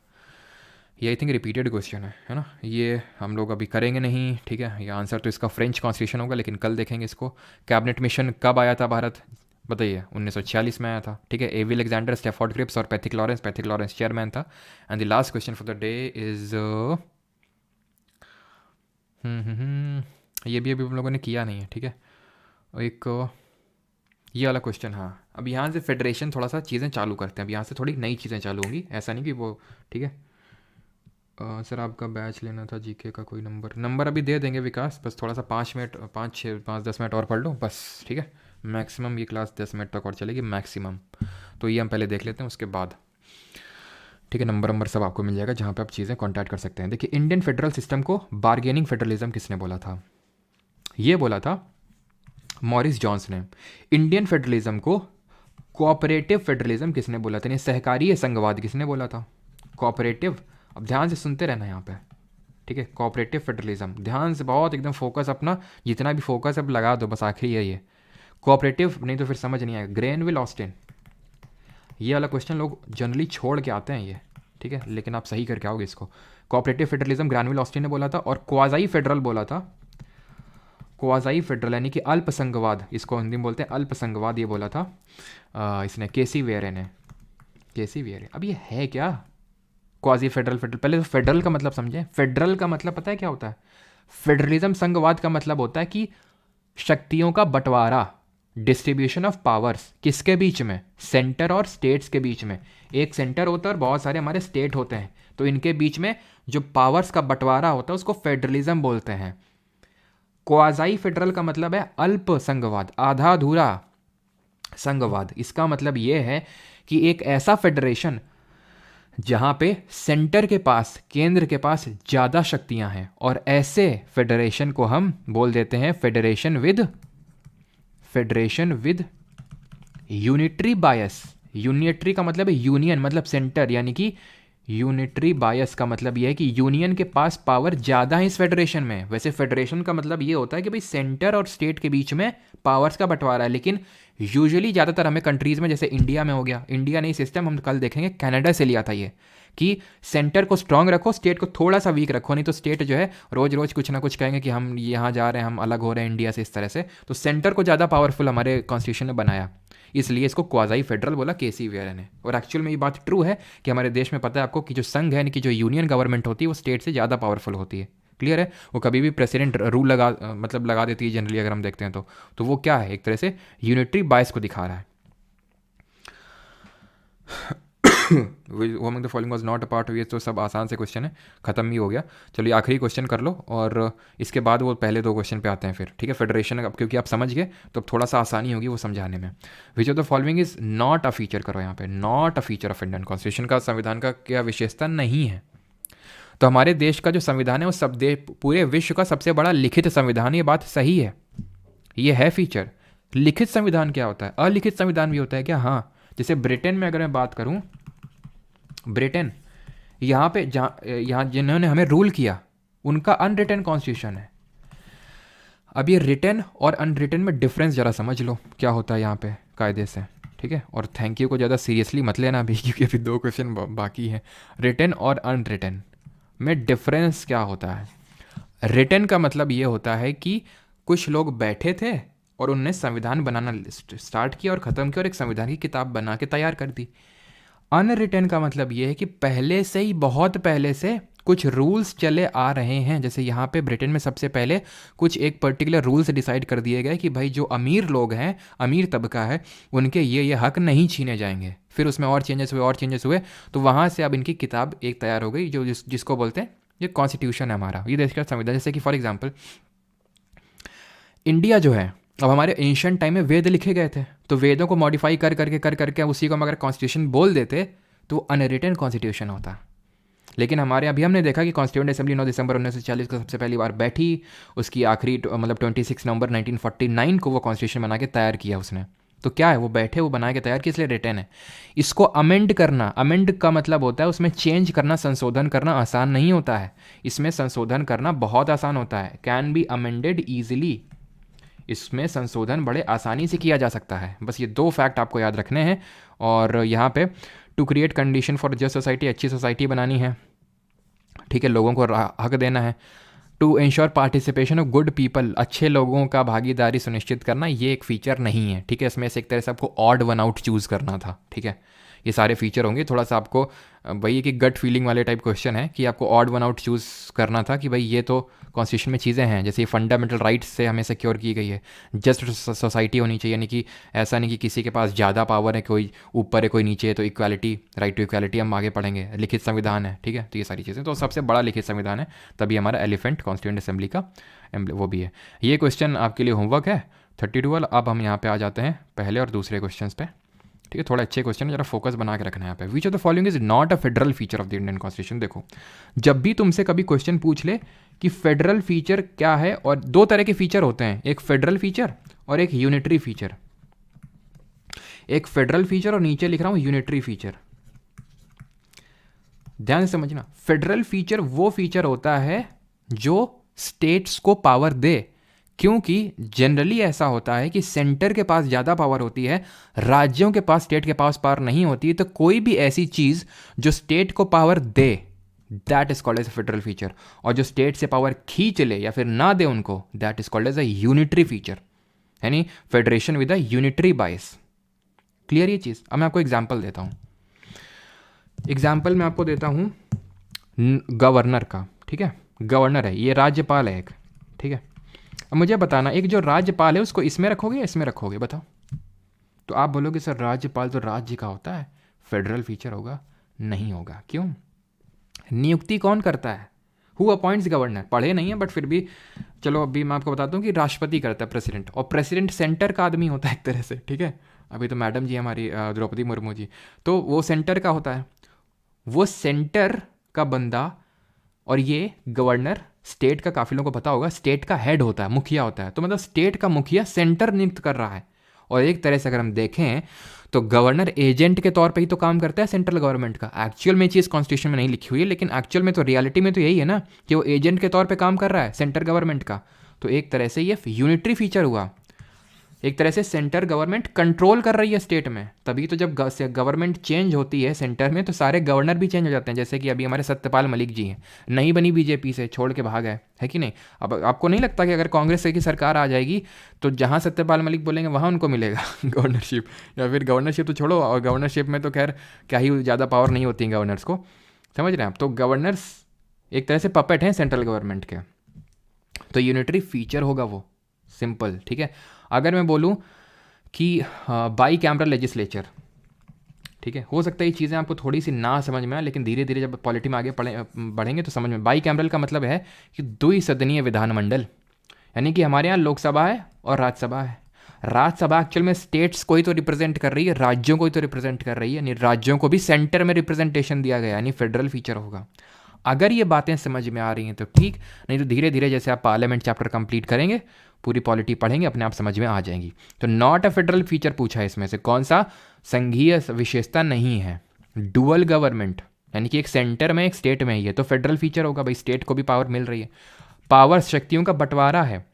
ये आई थिंक रिपीटेड क्वेश्चन है ना, ये हम लोग अभी करेंगे नहीं, ठीक है। ये आंसर तो इसका फ्रेंच कॉन्स्टिट्यूशन होगा, लेकिन कल देखेंगे इसको। कैबिनेट मिशन कब आया था भारत, बताइए, 1946 में आया था, ठीक है। एवी अलेक्जेंडर, स्टैफोर्ड क्रिप्स और पैथिक लॉरेंस चेयरमैन था। And the last question for the day is ये भी अभी हम लोगों ने किया नहीं है, ठीक है। एक ये वाला क्वेश्चन, हाँ। अब यहाँ से फेडरेशन थोड़ा सा चीज़ें चालू करते हैं, अब यहाँ से थोड़ी नई चीज़ें चालू होंगी, ऐसा नहीं कि वो, ठीक है। सर आपका बैच लेना था जीके का, कोई नंबर अभी दे देंगे विकास, बस थोड़ा सा 5-10 मिनट और पढ़ लो बस, ठीक है। मैक्सिमम ये क्लास 10 मिनट तक और चलेगी मैक्सिमम, तो ये हम पहले देख लेते हैं, उसके बाद ठीक है नंबर सब आपको मिल जाएगा जहाँ पे आप चीज़ें कॉन्टैक्ट कर सकते हैं। देखिए, इंडियन फेडरल सिस्टम को बार्गेनिंग फेडरलिज्म किसने बोला था, ये बोला था मॉरिस जॉन्स ने। इंडियन फेडरलिज्म को कोऑपरेटिव फेडरलिज्म किसने बोला था, यानी सहकारी संघवाद किसने बोला था, कोऑपरेटिव। अब ध्यान से सुनते रहना यहाँ पे, ठीक है। कोऑपरेटिव फेडरलिज्म, ध्यान से बहुत एकदम फोकस अपना, जितना भी फोकस अब लगा दो, बस आखिरी है ये कोऑपरेटिव, नहीं तो फिर समझ नहीं आएगा। ग्रेनविल ऑस्टिन, ये वाला क्वेश्चन लोग जनरली छोड़ के आते हैं ये, ठीक है, लेकिन आप सही करके आओगे इसको। कोऑपरेटिव फेडरलिज्म ग्रेनविल ऑस्टिन ने बोला था, और क्वाज़ाई फेडरल बोला था, क्वाज़ाई फेडरल यानी कि अल्पसंघवाद, इसको हिंदी में बोलते हैं अल्पसंघवाद, ये बोला था इसने केसी वेरे ने। केसी वेरे, अब ये है क्या क्वाजी फेडरल? पहले तो फेडरल का मतलब समझें। फेडरल का मतलब पता है क्या होता है? फेडरलिज्म संघवाद का मतलब होता है कि शक्तियों का बंटवारा, डिस्ट्रीब्यूशन ऑफ पावर्स, किसके बीच में? सेंटर और स्टेट्स के बीच में। एक सेंटर होता है और बहुत सारे हमारे स्टेट होते हैं, तो इनके बीच में जो पावर्स का बंटवारा होता है उसको फेडरलिज्म बोलते हैं। क्वाज़ाई फेडरल का मतलब है अल्प संघवाद, आधा अधूरा संघवाद। इसका मतलब यह है कि एक ऐसा फेडरेशन जहां पे सेंटर के पास, केंद्र के पास ज़्यादा शक्तियां हैं, और ऐसे फेडरेशन को हम बोल देते हैं federation with unitary bias. Unitary का मतलब है यूनियन, मतलब सेंटर, यानी कि यूनिटरी बायस का मतलब यह है कि यूनियन के पास पावर ज़्यादा है इस फेडरेशन में। वैसे फेडरेशन का मतलब ये होता है कि भाई सेंटर और स्टेट के बीच में पावर्स का बंटवारा है, लेकिन यूजुअली ज़्यादातर हमें कंट्रीज़ में, जैसे इंडिया में हो गया, इंडिया ने सिस्टम हम कल देखेंगे कनाडा से लिया था ये, कि सेंटर को स्ट्रांग रखो, स्टेट को थोड़ा सा वीक रखो, नहीं तो स्टेट जो है रोज़ रोज़ कुछ ना कुछ कहेंगे कि हम यहाँ जा रहे हैं, हम अलग हो रहे हैं इंडिया से, इस तरह से। तो सेंटर को ज़्यादा पावरफुल हमारे कॉन्स्टिट्यूशन ने बनाया, इसलिए इसको क्वाज़ाई फेडरल बोला केसी वेयर ने। और एक्चुअल में ये बात ट्रू है कि हमारे देश में पता है आपको कि जो संघ है, यानी कि जो यूनियन गवर्नमेंट होती है, वो स्टेट से ज़्यादा पावरफुल होती है। क्लियर है? वो कभी भी प्रेसिडेंट रूल लगा देती है जनरली, अगर हम देखते हैं तो वो क्या है, एक तरह से यूनिटरी बायस को दिखा रहा है। Among the following was not a part of ये, तो सब आसान से क्वेश्चन है, खत्म भी हो गया। चलिए आखिरी क्वेश्चन कर लो, और इसके बाद वो पहले दो क्वेश्चन पे आते हैं फिर, ठीक है। फेडरेशन अब क्योंकि आप समझ गए तो अब थोड़ा सा आसानी होगी वो समझाने में। विच of the following is not a feature, करो यहाँ पे, not a feature of Indian constitution का संविधान का क्या विशेषता नहीं है? तो हमारे देश का जो संविधान है वो पूरे विश्व का सबसे बड़ा लिखित संविधान, ये बात सही है, ये है फीचर। लिखित संविधान क्या होता है? अलिखित संविधान भी होता है क्या? हाँ, जैसे ब्रिटेन में अगर मैं बात करूं, ब्रिटेन यहाँ पे यहाँ जिन्होंने हमें रूल किया उनका अनरिटन कॉन्स्टिट्यूशन है। अब ये रिटन और अनरिटन में डिफरेंस ज़रा समझ लो क्या होता है यहाँ पे कायदे से, ठीक है। और थैंक यू को ज़्यादा सीरियसली मत लेना अभी, क्योंकि अभी दो क्वेश्चन बाकी हैं। रिटन और अनरिटन में डिफरेंस क्या होता है? रिटन का मतलब ये होता है कि कुछ लोग बैठे थे और उनने संविधान बनाना स्टार्ट किया और ख़त्म किया और एक संविधान की किताब बना के तैयार कर दी। अनरिटन का मतलब ये है कि पहले से ही, बहुत पहले से कुछ रूल्स चले आ रहे हैं। जैसे यहाँ पे ब्रिटेन में सबसे पहले कुछ एक पर्टिकुलर रूल्स डिसाइड कर दिए गए कि भाई जो अमीर लोग हैं, अमीर तबका है, उनके ये हक नहीं छीने जाएंगे। फिर उसमें और चेंजेस हुए, तो वहाँ से अब इनकी किताब एक तैयार हो गई जो जिसको बोलते हैं ये कॉन्स्टिट्यूशन है हमारा, ये देश का संविधान। जैसे कि फॉर एग्जाम्पल इंडिया जो है, अब हमारे एंशिएंट टाइम में वेद लिखे गए थे, तो वेदों को मॉडिफाई कर करके उसी को हम अगर कॉन्स्टिट्यूशन बोल देते तो अनरिटन कॉन्स्टिट्यूशन होता। लेकिन हमारे अभी हमने देखा कि कॉन्स्टिट्यूएंट असेंबली 9 दिसंबर 1940 को सबसे पहली बार बैठी, उसकी आखिरी मतलब 26 नवंबर 1949 को वो कॉन्स्टिट्यूशन बना के तैयार किया उसने, तो क्या है, वो बैठे, वो बना के तैयार किस लिए रिटर्न है। इसको अमेंड करना, अमेंड का मतलब होता है उसमें चेंज करना, संशोधन करना आसान नहीं होता है, इसमें संशोधन करना बहुत आसान होता है। कैन बी अमेंडेड ईजिली, इसमें संशोधन बड़े आसानी से किया जा सकता है। बस ये 2 फैक्ट आपको याद रखने हैं। और यहाँ पे to create condition for just society, अच्छी सोसाइटी बनानी है, ठीक है, लोगों को हक देना है। To ensure participation of good people, अच्छे लोगों का भागीदारी सुनिश्चित करना, ये एक फीचर नहीं है, ठीक है। इसमें से एक तरह से आपको ऑड वन आउट चूज़ करना था, ठीक है। ये सारे फीचर होंगे, थोड़ा सा आपको वही कि गट फीलिंग वाले टाइप क्वेश्चन है कि आपको ऑड वन आउट चूज़ करना था कि भाई ये तो कॉन्स्टिट्यूशन में चीज़ें हैं, जैसे ये फंडामेंटल राइट्स से हमें सिक्योर की गई है, जस्ट सोसाइटी होनी चाहिए, यानी कि ऐसा नहीं कि किसी के पास ज़्यादा पावर है, कोई ऊपर है कोई नीचे है, तो इक्वालिटी, राइट टू इक्वालिटी हम आगे पढ़ेंगे, लिखित संविधान है, ठीक है। तो ये सारी चीज़ें, तो सबसे बड़ा लिखित संविधान है, तभी हमारा एलिफेंट कॉन्स्टिट्यूएंट असेंबली का वो भी है। ये क्वेश्चन आपके लिए होमवर्क है 32 वाला। अब हम यहाँ पे आ जाते हैं पहले और दूसरे क्वेश्चन पे, ठीक है। थोड़ा अच्छे क्वेश्चन है, जरा फोकस बना के रखना है यहाँ पे। विच of the following is not a federal feature of the Indian constitution. देखो, जब भी तुमसे कभी क्वेश्चन पूछ ले कि फेडरल फीचर क्या है, और 2 तरह के फीचर होते हैं, एक फेडरल फीचर और एक यूनिटरी फीचर। एक फेडरल फीचर और नीचे लिख रहा हूं यूनिटरी फीचर, ध्यान से समझना। फेडरल फीचर वो फीचर होता है जो स्टेट्स को पावर दे, क्योंकि जनरली ऐसा होता है कि सेंटर के पास ज़्यादा पावर होती है, राज्यों के पास, स्टेट के पास पावर नहीं होती है। तो कोई भी ऐसी चीज़ जो स्टेट को पावर दे, that is called as a federal feature, और जो स्टेट से पावर खींच ले या फिर ना दे उनको, that is called as a unitary feature, यानी federation with a unitary bias. Clear ये चीज़। अब मैं आपको एग्जाम्पल देता हूँ। एग्जाम्पल मैं आपको देता हूँ गवर्नर का, ठीक है। गवर्नर है, ये राज्यपाल है एक, ठीक है। अब मुझे बताना, एक जो राज्यपाल है उसको इसमें रखोगे या इसमें रखोगे, बताओ। तो आप बोलोगे सर राज्यपाल तो राज्य का होता है, फेडरल फीचर होगा, नहीं होगा। क्यों? नियुक्ति कौन करता है? Who appoints governor? पढ़े नहीं है बट फिर भी चलो अभी मैं आपको बताता हूँ कि राष्ट्रपति करता है, प्रेसिडेंट, और प्रेसिडेंट सेंटर का आदमी होता है एक तरह से, ठीक है। अभी तो मैडम जी हमारी द्रौपदी मुर्मू जी, तो वो सेंटर का होता है, वो सेंटर का बंदा। और ये गवर्नर स्टेट का, काफ़ी लोगों को पता होगा, स्टेट का हेड होता है, मुखिया होता है। तो मतलब स्टेट का मुखिया सेंटर नियुक्त कर रहा है। और एक तरह से अगर हम देखें तो गवर्नर एजेंट के तौर पे ही तो काम करता है सेंट्रल गवर्नमेंट का। एक्चुअल में चीज़ कॉन्स्टिट्यूशन में नहीं लिखी हुई है, लेकिन एक्चुअल में तो रियलिटी में तो यही है ना कि वो एजेंट के तौर पे काम कर रहा है सेंट्रल गवर्नमेंट का। तो एक तरह से ये यूनिटरी फीचर हुआ, एक तरह से सेंटर गवर्नमेंट कंट्रोल कर रही है स्टेट में। तभी तो जब गवर्नमेंट चेंज होती है सेंटर में तो सारे गवर्नर भी चेंज हो जाते हैं। जैसे कि अभी हमारे सत्यपाल मलिक जी हैं, नहीं बनी बीजेपी से, छोड़ के भाग गए, है कि नहीं। अब आपको नहीं लगता कि अगर कांग्रेस की सरकार आ जाएगी तो जहाँ सत्यपाल मलिक बोलेंगे वहाँ उनको मिलेगा गवर्नरशिप, या फिर गवर्नरशिप तो छोड़ो, और गवर्नरशिप में तो खैर क्या ही ज़्यादा पावर नहीं होती है गवर्नर्स को, समझ रहे हैं आप। तो गवर्नर्स एक तरह से पपेट हैं सेंट्रल गवर्नमेंट के। तो यूनिटरी फीचर होगा वो, सिंपल, ठीक है। अगर मैं बोलूं कि बाई कैमरल लेजिस्लेचर, ठीक है, हो सकता है ये चीज़ें आपको थोड़ी सी ना समझ में आए, लेकिन धीरे धीरे जब पॉलिटी में आगे बढ़ेंगे तो समझ में। बाई कैमरल का मतलब है कि द्विसदनीय विधानमंडल, यानी कि हमारे यहाँ लोकसभा है और राज्यसभा है। राज्यसभा एक्चुअल में स्टेट्स को ही तो रिप्रेजेंट कर रही है, राज्यों को ही तो रिप्रेजेंट कर रही है, यानी राज्यों को भी सेंटर में रिप्रेजेंटेशन दिया गया, यानी फेडरल फीचर होगा। अगर ये बातें समझ में आ रही हैं तो ठीक, नहीं तो धीरे धीरे जैसे आप पार्लियामेंट चैप्टर कंप्लीट करेंगे, पूरी पॉलिटी पढ़ेंगे, अपने आप समझ में आ जाएंगी। तो नॉट अ फेडरल फीचर पूछा है इसमें से, कौन सा? संघीय विशेषता नहीं है, डुअल गवर्नमेंट, यानी कि एक सेंटर में एक स्टेट में ही है, तो फेडरल फीचर होगा। भाई स्टेट को भी पावर मिल रही है, पावर शक्तियों का बंटवारा है।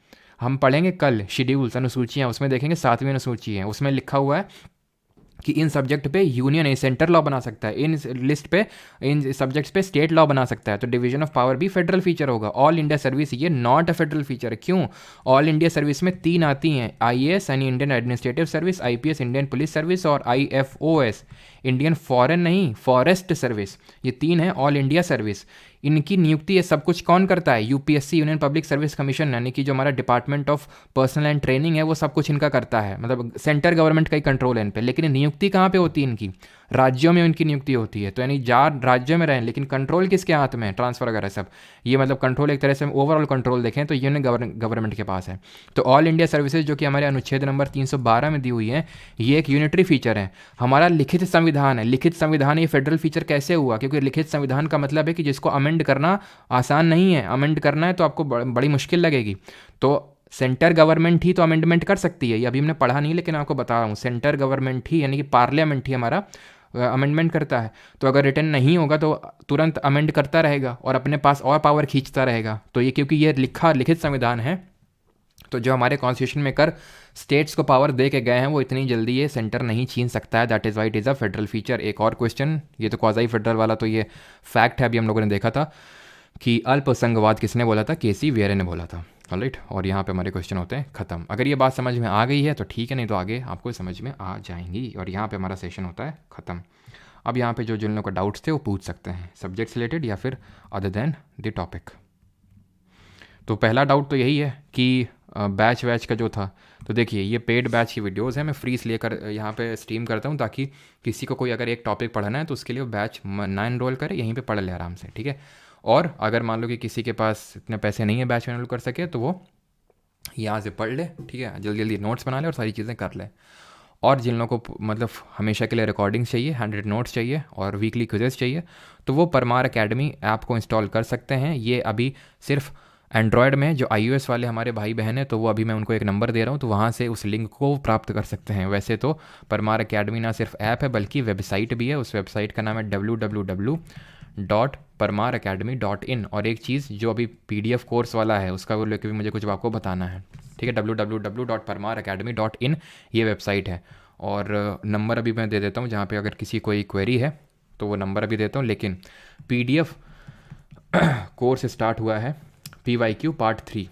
हम पढ़ेंगे कल शेड्यूल्स, अनुसूचियाँ, उसमें देखेंगे 7वीं अनुसूची है, उसमें लिखा हुआ है कि इन सब्जेक्ट पे यूनियन सेंटर लॉ बना सकता है, इन लिस्ट पे, इन सब्जेक्ट्स पे स्टेट लॉ बना सकता है। तो डिवीजन ऑफ पावर भी फेडरल फीचर होगा। ऑल इंडिया सर्विस ये नॉट अ फेडरल फीचर है। क्यों? ऑल इंडिया सर्विस में 3 आती हैं, आईएएस यानी Indian administrative service, IPS Indian police service, और आईएफओएस इंडियन फॉरेन नहीं फॉरेस्ट सर्विस। ये 3 है ऑल इंडिया सर्विस। इनकी नियुक्ति ये सब कुछ कौन करता है? UPSC, union public service commission, यानी कि जो हमारा department of personal and training है, वो सब कुछ इनका करता है। मतलब सेंटर गवर्नमेंट का ही कंट्रोल है इन पे। लेकिन नियुक्ति कहाँ पे होती है इनकी? राज्यों में इनकी नियुक्ति होती है। तो यानी 4 राज्यों में रहें, लेकिन कंट्रोल किसके हाथ में है? ट्रांसफर वगैरह सब। ये मतलब कंट्रोल एक तरह से ओवरऑल कंट्रोल देखें तो यूनियन गवर्नमेंट के पास है। तो ऑल इंडिया सर्विसेज जो कि हमारे अनुच्छेद नंबर 312 में दी हुई है, ये एक यूनिटरी फीचर है। हमारा लिखित संविधान है, लिखित संविधान ये फेडरल फीचर कैसे हुआ? क्योंकि लिखित संविधान का मतलब है कि जिसको अमेंड करना आसान नहीं है। अमेंड करना है तो आपको बड़ी मुश्किल लगेगी। तो सेंटर गवर्नमेंट ही तो अमेंडमेंट कर सकती है, ये अभी हमने पढ़ा नहीं लेकिन आपको बता रहा हूँ, सेंटर गवर्नमेंट ही यानी कि पार्लियामेंट ही हमारा अमेंडमेंट करता है। तो अगर रिटर्न नहीं होगा तो तुरंत अमेंड करता रहेगा और अपने पास और पावर खींचता रहेगा। तो ये क्योंकि ये लिखित संविधान है, तो जो हमारे कॉन्स्टिट्यूशन में कर स्टेट्स को पावर दे के गए हैं वो इतनी जल्दी ये सेंटर नहीं छीन सकता है। That is why it is a federal feature. एक और क्वेश्चन, ये तो क्वाज़ी फेडरल वाला तो ये फैक्ट है, अभी हम लोगों ने देखा था कि अल्पसंघवाद किसने बोला था, केसी वेरे ने बोला था। ऑलराइट, और यहाँ पे हमारे क्वेश्चन होते हैं ख़त्म। अगर ये बात समझ में आ गई है तो ठीक है, नहीं तो आगे आपको समझ में आ जाएंगी। और यहाँ पे हमारा सेशन होता है ख़त्म। अब यहाँ पे जो जिन लोगों को डाउट्स थे वो पूछ सकते हैं, सब्जेक्ट रिलेटेड या फिर अदर देन द टॉपिक। तो पहला डाउट तो यही है कि बैच वैच का जो था, तो देखिए ये पेड बैच की वीडियोस है, मैं फ्री इसलिए यहाँ पे स्ट्रीम करता हूँ ताकि किसी को कोई अगर एक टॉपिक पढ़ना है तो उसके लिए वो बैच ना इनरोल करे, यहीं पे पढ़ ले आराम से, ठीक है। और अगर मान लो कि किसी के पास इतने पैसे नहीं है बैच में इनरोल कर सके तो वो यहाँ से पढ़ ले, ठीक है, जल्दी जल्दी नोट्स बना ले और सारी चीज़ें कर ले। और जिन लोगों को मतलब हमेशा के लिए रिकॉर्डिंग्स चाहिए, 100 नोट्स चाहिए और वीकली क्विजेस चाहिए, तो वो परमार अकेडमी ऐप को इंस्टॉल कर सकते हैं। ये अभी सिर्फ एंड्रॉयड में, जो iOS वाले हमारे भाई बहन हैं तो वो अभी मैं उनको एक नंबर दे रहा हूँ, तो वहाँ से उस लिंक को प्राप्त कर सकते हैं। वैसे तो परमार अकेडमी ना सिर्फ ऐप है बल्कि वेबसाइट भी है, उस वेबसाइट का नाम है www.parmaracademy.in। और एक चीज़ जो अभी PDF कोर्स वाला है उसका वो लेकर भी मुझे कुछ आपको बताना है, ठीक है। www.parmaracademy.in ये वेबसाइट है। और नंबर अभी मैं दे देता हूँ जहाँ पे अगर किसी कोई क्वेरी है तो वो नंबर अभी देता हूँ। लेकिन PDF कोर्स स्टार्ट हुआ है, PYQ पार्ट 3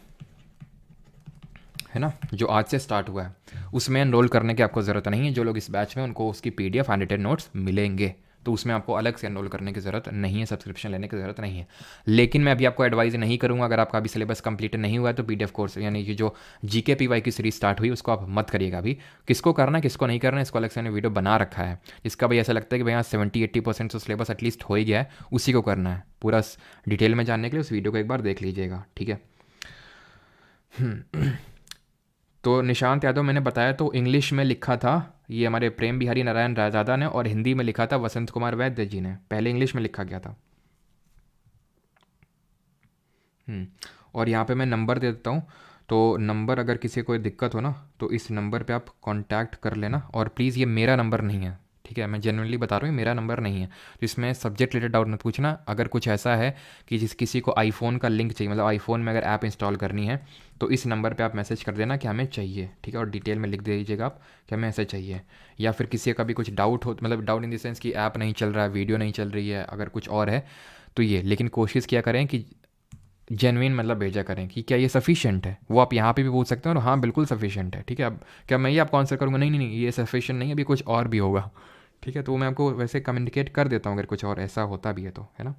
है ना, जो आज से स्टार्ट हुआ है, उसमें एनरोल करने की आपको ज़रूरत नहीं है। जो लोग इस बैच में उनको उसकी PDF एंड नोट्स मिलेंगे, तो उसमें आपको अलग से एनरोल करने की ज़रूरत नहीं है, सब्सक्रिप्शन लेने की ज़रूरत नहीं है। लेकिन मैं अभी आपको एडवाइज नहीं करूँगा, अगर आपका अभी सिलेबस कंप्लीट नहीं हुआ है तो PDF कोर्स यानी कि जो GK PY की सीरीज स्टार्ट हुई उसको आप मत करिएगा अभी। किसको करना है किसको नहीं करना है इसको अलग से मैंने वीडियो बना रखा है। जिसका भाई ऐसा लगता है कि भाई यहाँ 70-80% तो सिलेबस एटलीस्ट हो ही गया है, उसी को करना है। पूरा डिटेल में जानने के लिए उस वीडियो को एक बार देख लीजिएगा, ठीक है। तो निशांत यादव मैंने बताया तो इंग्लिश में लिखा था ये हमारे प्रेम बिहारी नारायण रायजादा ने, और हिंदी में लिखा था वसंत कुमार वैद्य जी ने। पहले इंग्लिश में लिखा गया था। और यहाँ पे मैं नंबर दे देता हूँ, तो नंबर अगर किसी को कोई दिक्कत हो ना तो इस नंबर पे आप कांटेक्ट कर लेना। और प्लीज़ ये मेरा नंबर नहीं है, ठीक है, मैं जेन्युइनली बता रहा हूँ, मेरा नंबर नहीं है। तो इसमें सब्जेक्ट रिलेटेड डाउट मत पूछना। अगर कुछ ऐसा है कि किसी को आईफोन का लिंक चाहिए, मतलब आईफोन में अगर ऐप इंस्टॉल करनी है तो इस नंबर पे आप मैसेज कर देना कि हमें चाहिए, ठीक है, और डिटेल में लिख दे दीजिएगा आप कि हमें ऐसा चाहिए। या फिर किसी का भी कुछ डाउट हो, मतलब डाउट इन द सेंस कि ऐप नहीं चल रहा है, वीडियो नहीं चल रही है, अगर कुछ और है तो ये, लेकिन कोशिश किया करें कि जेन्युइन मतलब भेजा करें कि क्या ये सफिशिएंट है। वो आप यहाँ पे भी पूछ सकते हैं और हाँ बिल्कुल सफिशिएंट है, ठीक है। अब क्या मैं ये आपको आंसर करूँगा, नहीं नहीं नहीं ये सफिशिएंट नहीं है, अभी कुछ और भी होगा, ठीक है। तो मैं आपको वैसे कम्युनिकेट कर देता हूँ अगर कुछ और ऐसा होता भी है तो, है ना।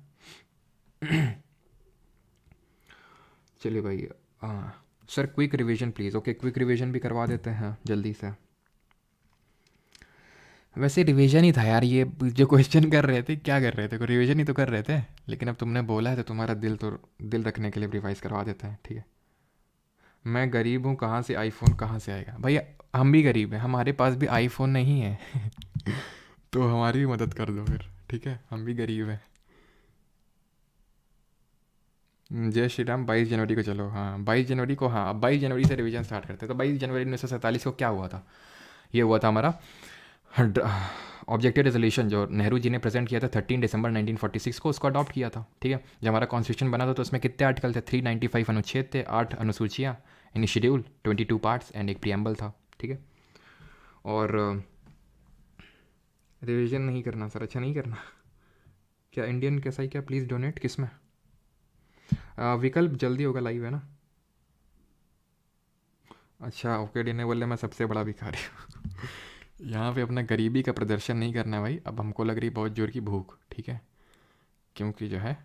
चलिए भाई, हाँ sir quick revision please. Okay, quick revision भी करवा देते हैं जल्दी से। वैसे रिवीजन ही था यार, ये जो क्वेश्चन कर रहे थे क्या कर रहे थे, रिवीजन ही तो कर रहे थे। लेकिन अब तुमने बोला है तो तुम्हारा दिल रखने के लिए रिवाइज करवा देते हैं, ठीक है। मैं गरीब हूँ, कहाँ से आईफोन कहाँ से आएगा भैया, हम भी गरीब हैं, हमारे पास भी आईफोन नहीं है। तो हमारी भी मदद कर दो फिर, ठीक है, हम भी गरीब हैं। जय श्री राम। 22 जनवरी को चलो, हाँ 22 जनवरी को, हाँ अब 22 जनवरी से रिवीजन स्टार्ट करते हैं। तो 22 जनवरी 1947 को क्या हुआ था, ये हुआ था हमारा ऑब्जेक्टिव रेजोल्यूशन जो नेहरू जी ने प्रेजेंट किया था 13 दिसंबर 1946 को, उसको अडॉप्ट किया था, ठीक है। जब हमारा कॉन्स्टिट्यूशन बना था तो उसमें कितने आर्टिकल थे, 395 अनुच्छेद थे, 8 अनुसूचियाँ यानी शेड्यूल, 22 पार्ट्स एंड एक प्रियम्बल था, ठीक है। और रिवीजन नहीं करना सर, अच्छा नहीं करना क्या, इंडियन कैसा ही क्या, प्लीज़ डोनेट किस में, विकल्प जल्दी होगा, लाइव है ना। अच्छा ओके, डी ने बोले मैं सबसे बड़ा भिखारी हूँ। यहाँ पे अपना गरीबी का प्रदर्शन नहीं करना है भाई, अब हमको लग रही बहुत जोर की भूख, ठीक है, क्योंकि जो है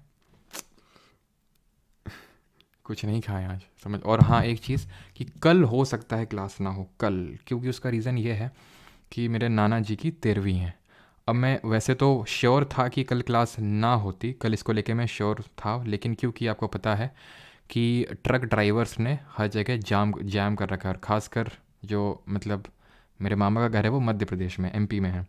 कुछ नहीं खाए आज, समझ। और हाँ एक चीज़ कि कल हो सकता है क्लास ना हो कल, क्योंकि उसका रीज़न ये है कि मेरे नाना जी की 13वीं है। अब मैं वैसे तो श्योर था कि कल क्लास ना होती, कल इसको लेके मैं श्योर था, लेकिन क्योंकि आपको पता है कि ट्रक ड्राइवर्स ने हर जगह जाम कर रखा है, और ख़ासकर जो मतलब मेरे मामा का घर है वो मध्य प्रदेश में, MP में है,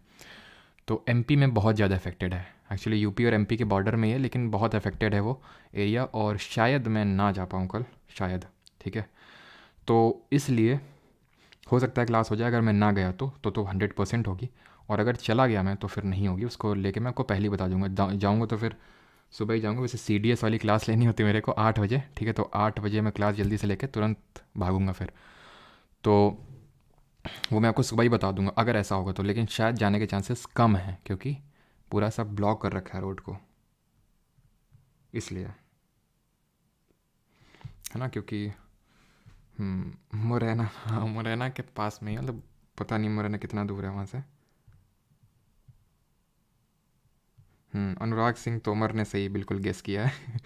तो MP में बहुत ज़्यादा अफेक्टेड है। एक्चुअली UP और MP के बॉर्डर में ही है, लेकिन बहुत अफेक्टेड है वो एरिया, और शायद मैं ना जा पाऊँ कल, शायद, ठीक है। तो इसलिए हो सकता है क्लास हो जाए, अगर मैं ना गया तो 100% होगी, और अगर चला गया मैं तो फिर नहीं होगी। उसको लेके मैं आपको पहले ही बता दूंगा। जाऊँगा तो फिर सुबह ही जाऊँगा। वैसे CDS वाली क्लास लेनी होती है मेरे को 8 बजे, ठीक है, तो 8 बजे मैं क्लास जल्दी से लेके तुरंत भागूंगा फिर। तो वो मैं आपको सुबह ही बता दूंगा अगर ऐसा होगा तो, लेकिन शायद जाने के चांसेस कम हैं क्योंकि पूरा सब ब्लॉक कर रखा है रोड को, इसलिए, है ना, क्योंकि मुरैना, हाँ मुरैना के पास में ही, मतलब पता नहीं मुरैना कितना दूर है वहाँ से। अनुराग सिंह तोमर ने सही बिल्कुल गेस किया है।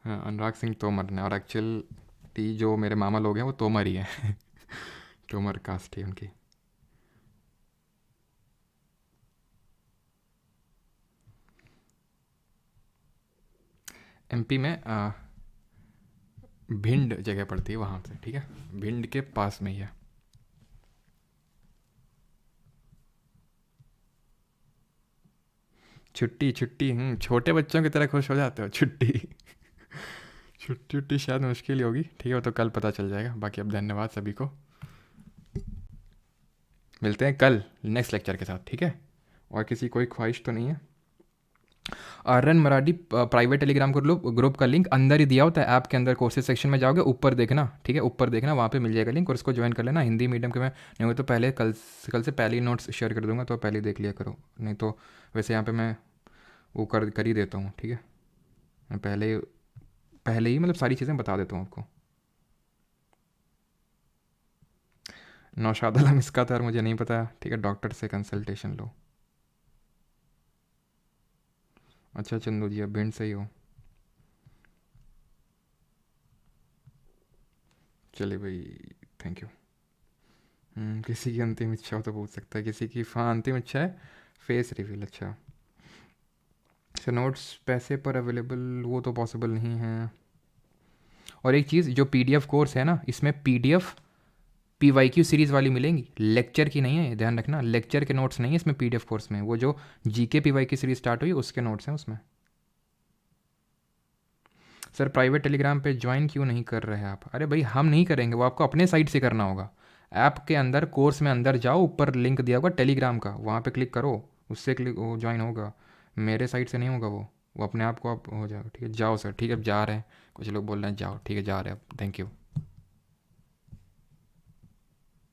हाँ, अनुराग सिंह तोमर ने, और एक्चुअली जो मेरे मामा लोग हैं वो तोमर ही हैं। तोमर कास्ट है उनकी। MP में भिंड जगह पड़ती है वहाँ से, ठीक है, भिंड के पास में ही है। छुट्टी छुट्टी, छोटे बच्चों की तरह खुश हो जाते हो, छुट्टी। छुट्टी छुट्टी शायद मुश्किल ही होगी, ठीक है, वो तो कल पता चल जाएगा। बाकी अब धन्यवाद सभी को, मिलते हैं कल नेक्स्ट लेक्चर के साथ, ठीक है। और किसी कोई ख्वाहिश तो नहीं है? Aryan Marathi private Telegram group का लिंक अंदर ही दिया होता है ऐप के अंदर, कोर्सेज सेक्शन में जाओगे ऊपर देखना, ठीक है, ऊपर देखना, वहाँ पे मिल जाएगा लिंक, और उसको ज्वाइन कर लेना। हिंदी मीडियम के मैं नहीं हुए तो पहले कल से पहले ही नोट्स शेयर कर दूंगा, तो पहले ही देख लिया करो, नहीं तो वैसे यहाँ पे मैं वो कर ही देता हूँ, ठीक है। मैं पहले ही मतलब सारी चीज़ें बता देता हूँ आपको। नौशाद आलम इसका तो यार मुझे नहीं पता, ठीक है, डॉक्टर से कंसल्टेशन लो। अच्छा चंदू जी, अब भिंड से ही हो, चलिए भाई, थैंक यू। किसी की अंतिम इच्छा हो तो पूछ सकता है, किसी की, हाँ अंतिम इच्छा है फेस रिवील, अच्छा। अच्छा, नोट्स पैसे पर अवेलेबल, वो तो पॉसिबल नहीं है। और एक चीज़, जो PDF कोर्स है ना, इसमें PDF PYQ सीरीज़ वाली मिलेंगी, लेक्चर की नहीं है, ध्यान रखना, लेक्चर के नोट्स नहीं है इसमें PDF कोर्स में, वो जो GK PYQ सीरीज़ स्टार्ट हुई उसके नोट्स हैं उसमें। सर प्राइवेट टेलीग्राम पे ज्वाइन क्यों नहीं कर रहे आप? अरे भाई हम नहीं करेंगे, वो आपको अपने साइट से करना होगा। ऐप के अंदर कोर्स में अंदर जाओ, ऊपर लिंक दिया होगा टेलीग्राम का, वहाँ पे क्लिक करो, उससे क्लिक वो ज्वाइन होगा। मेरे साइट से नहीं होगा वो अपने आप को आप हो जाएगा, ठीक है। जाओ सर, ठीक है, अब जा रहे हैं, कुछ लोग बोल रहे हैं जाओ, ठीक है जा रहे हैं अब, थैंक यू।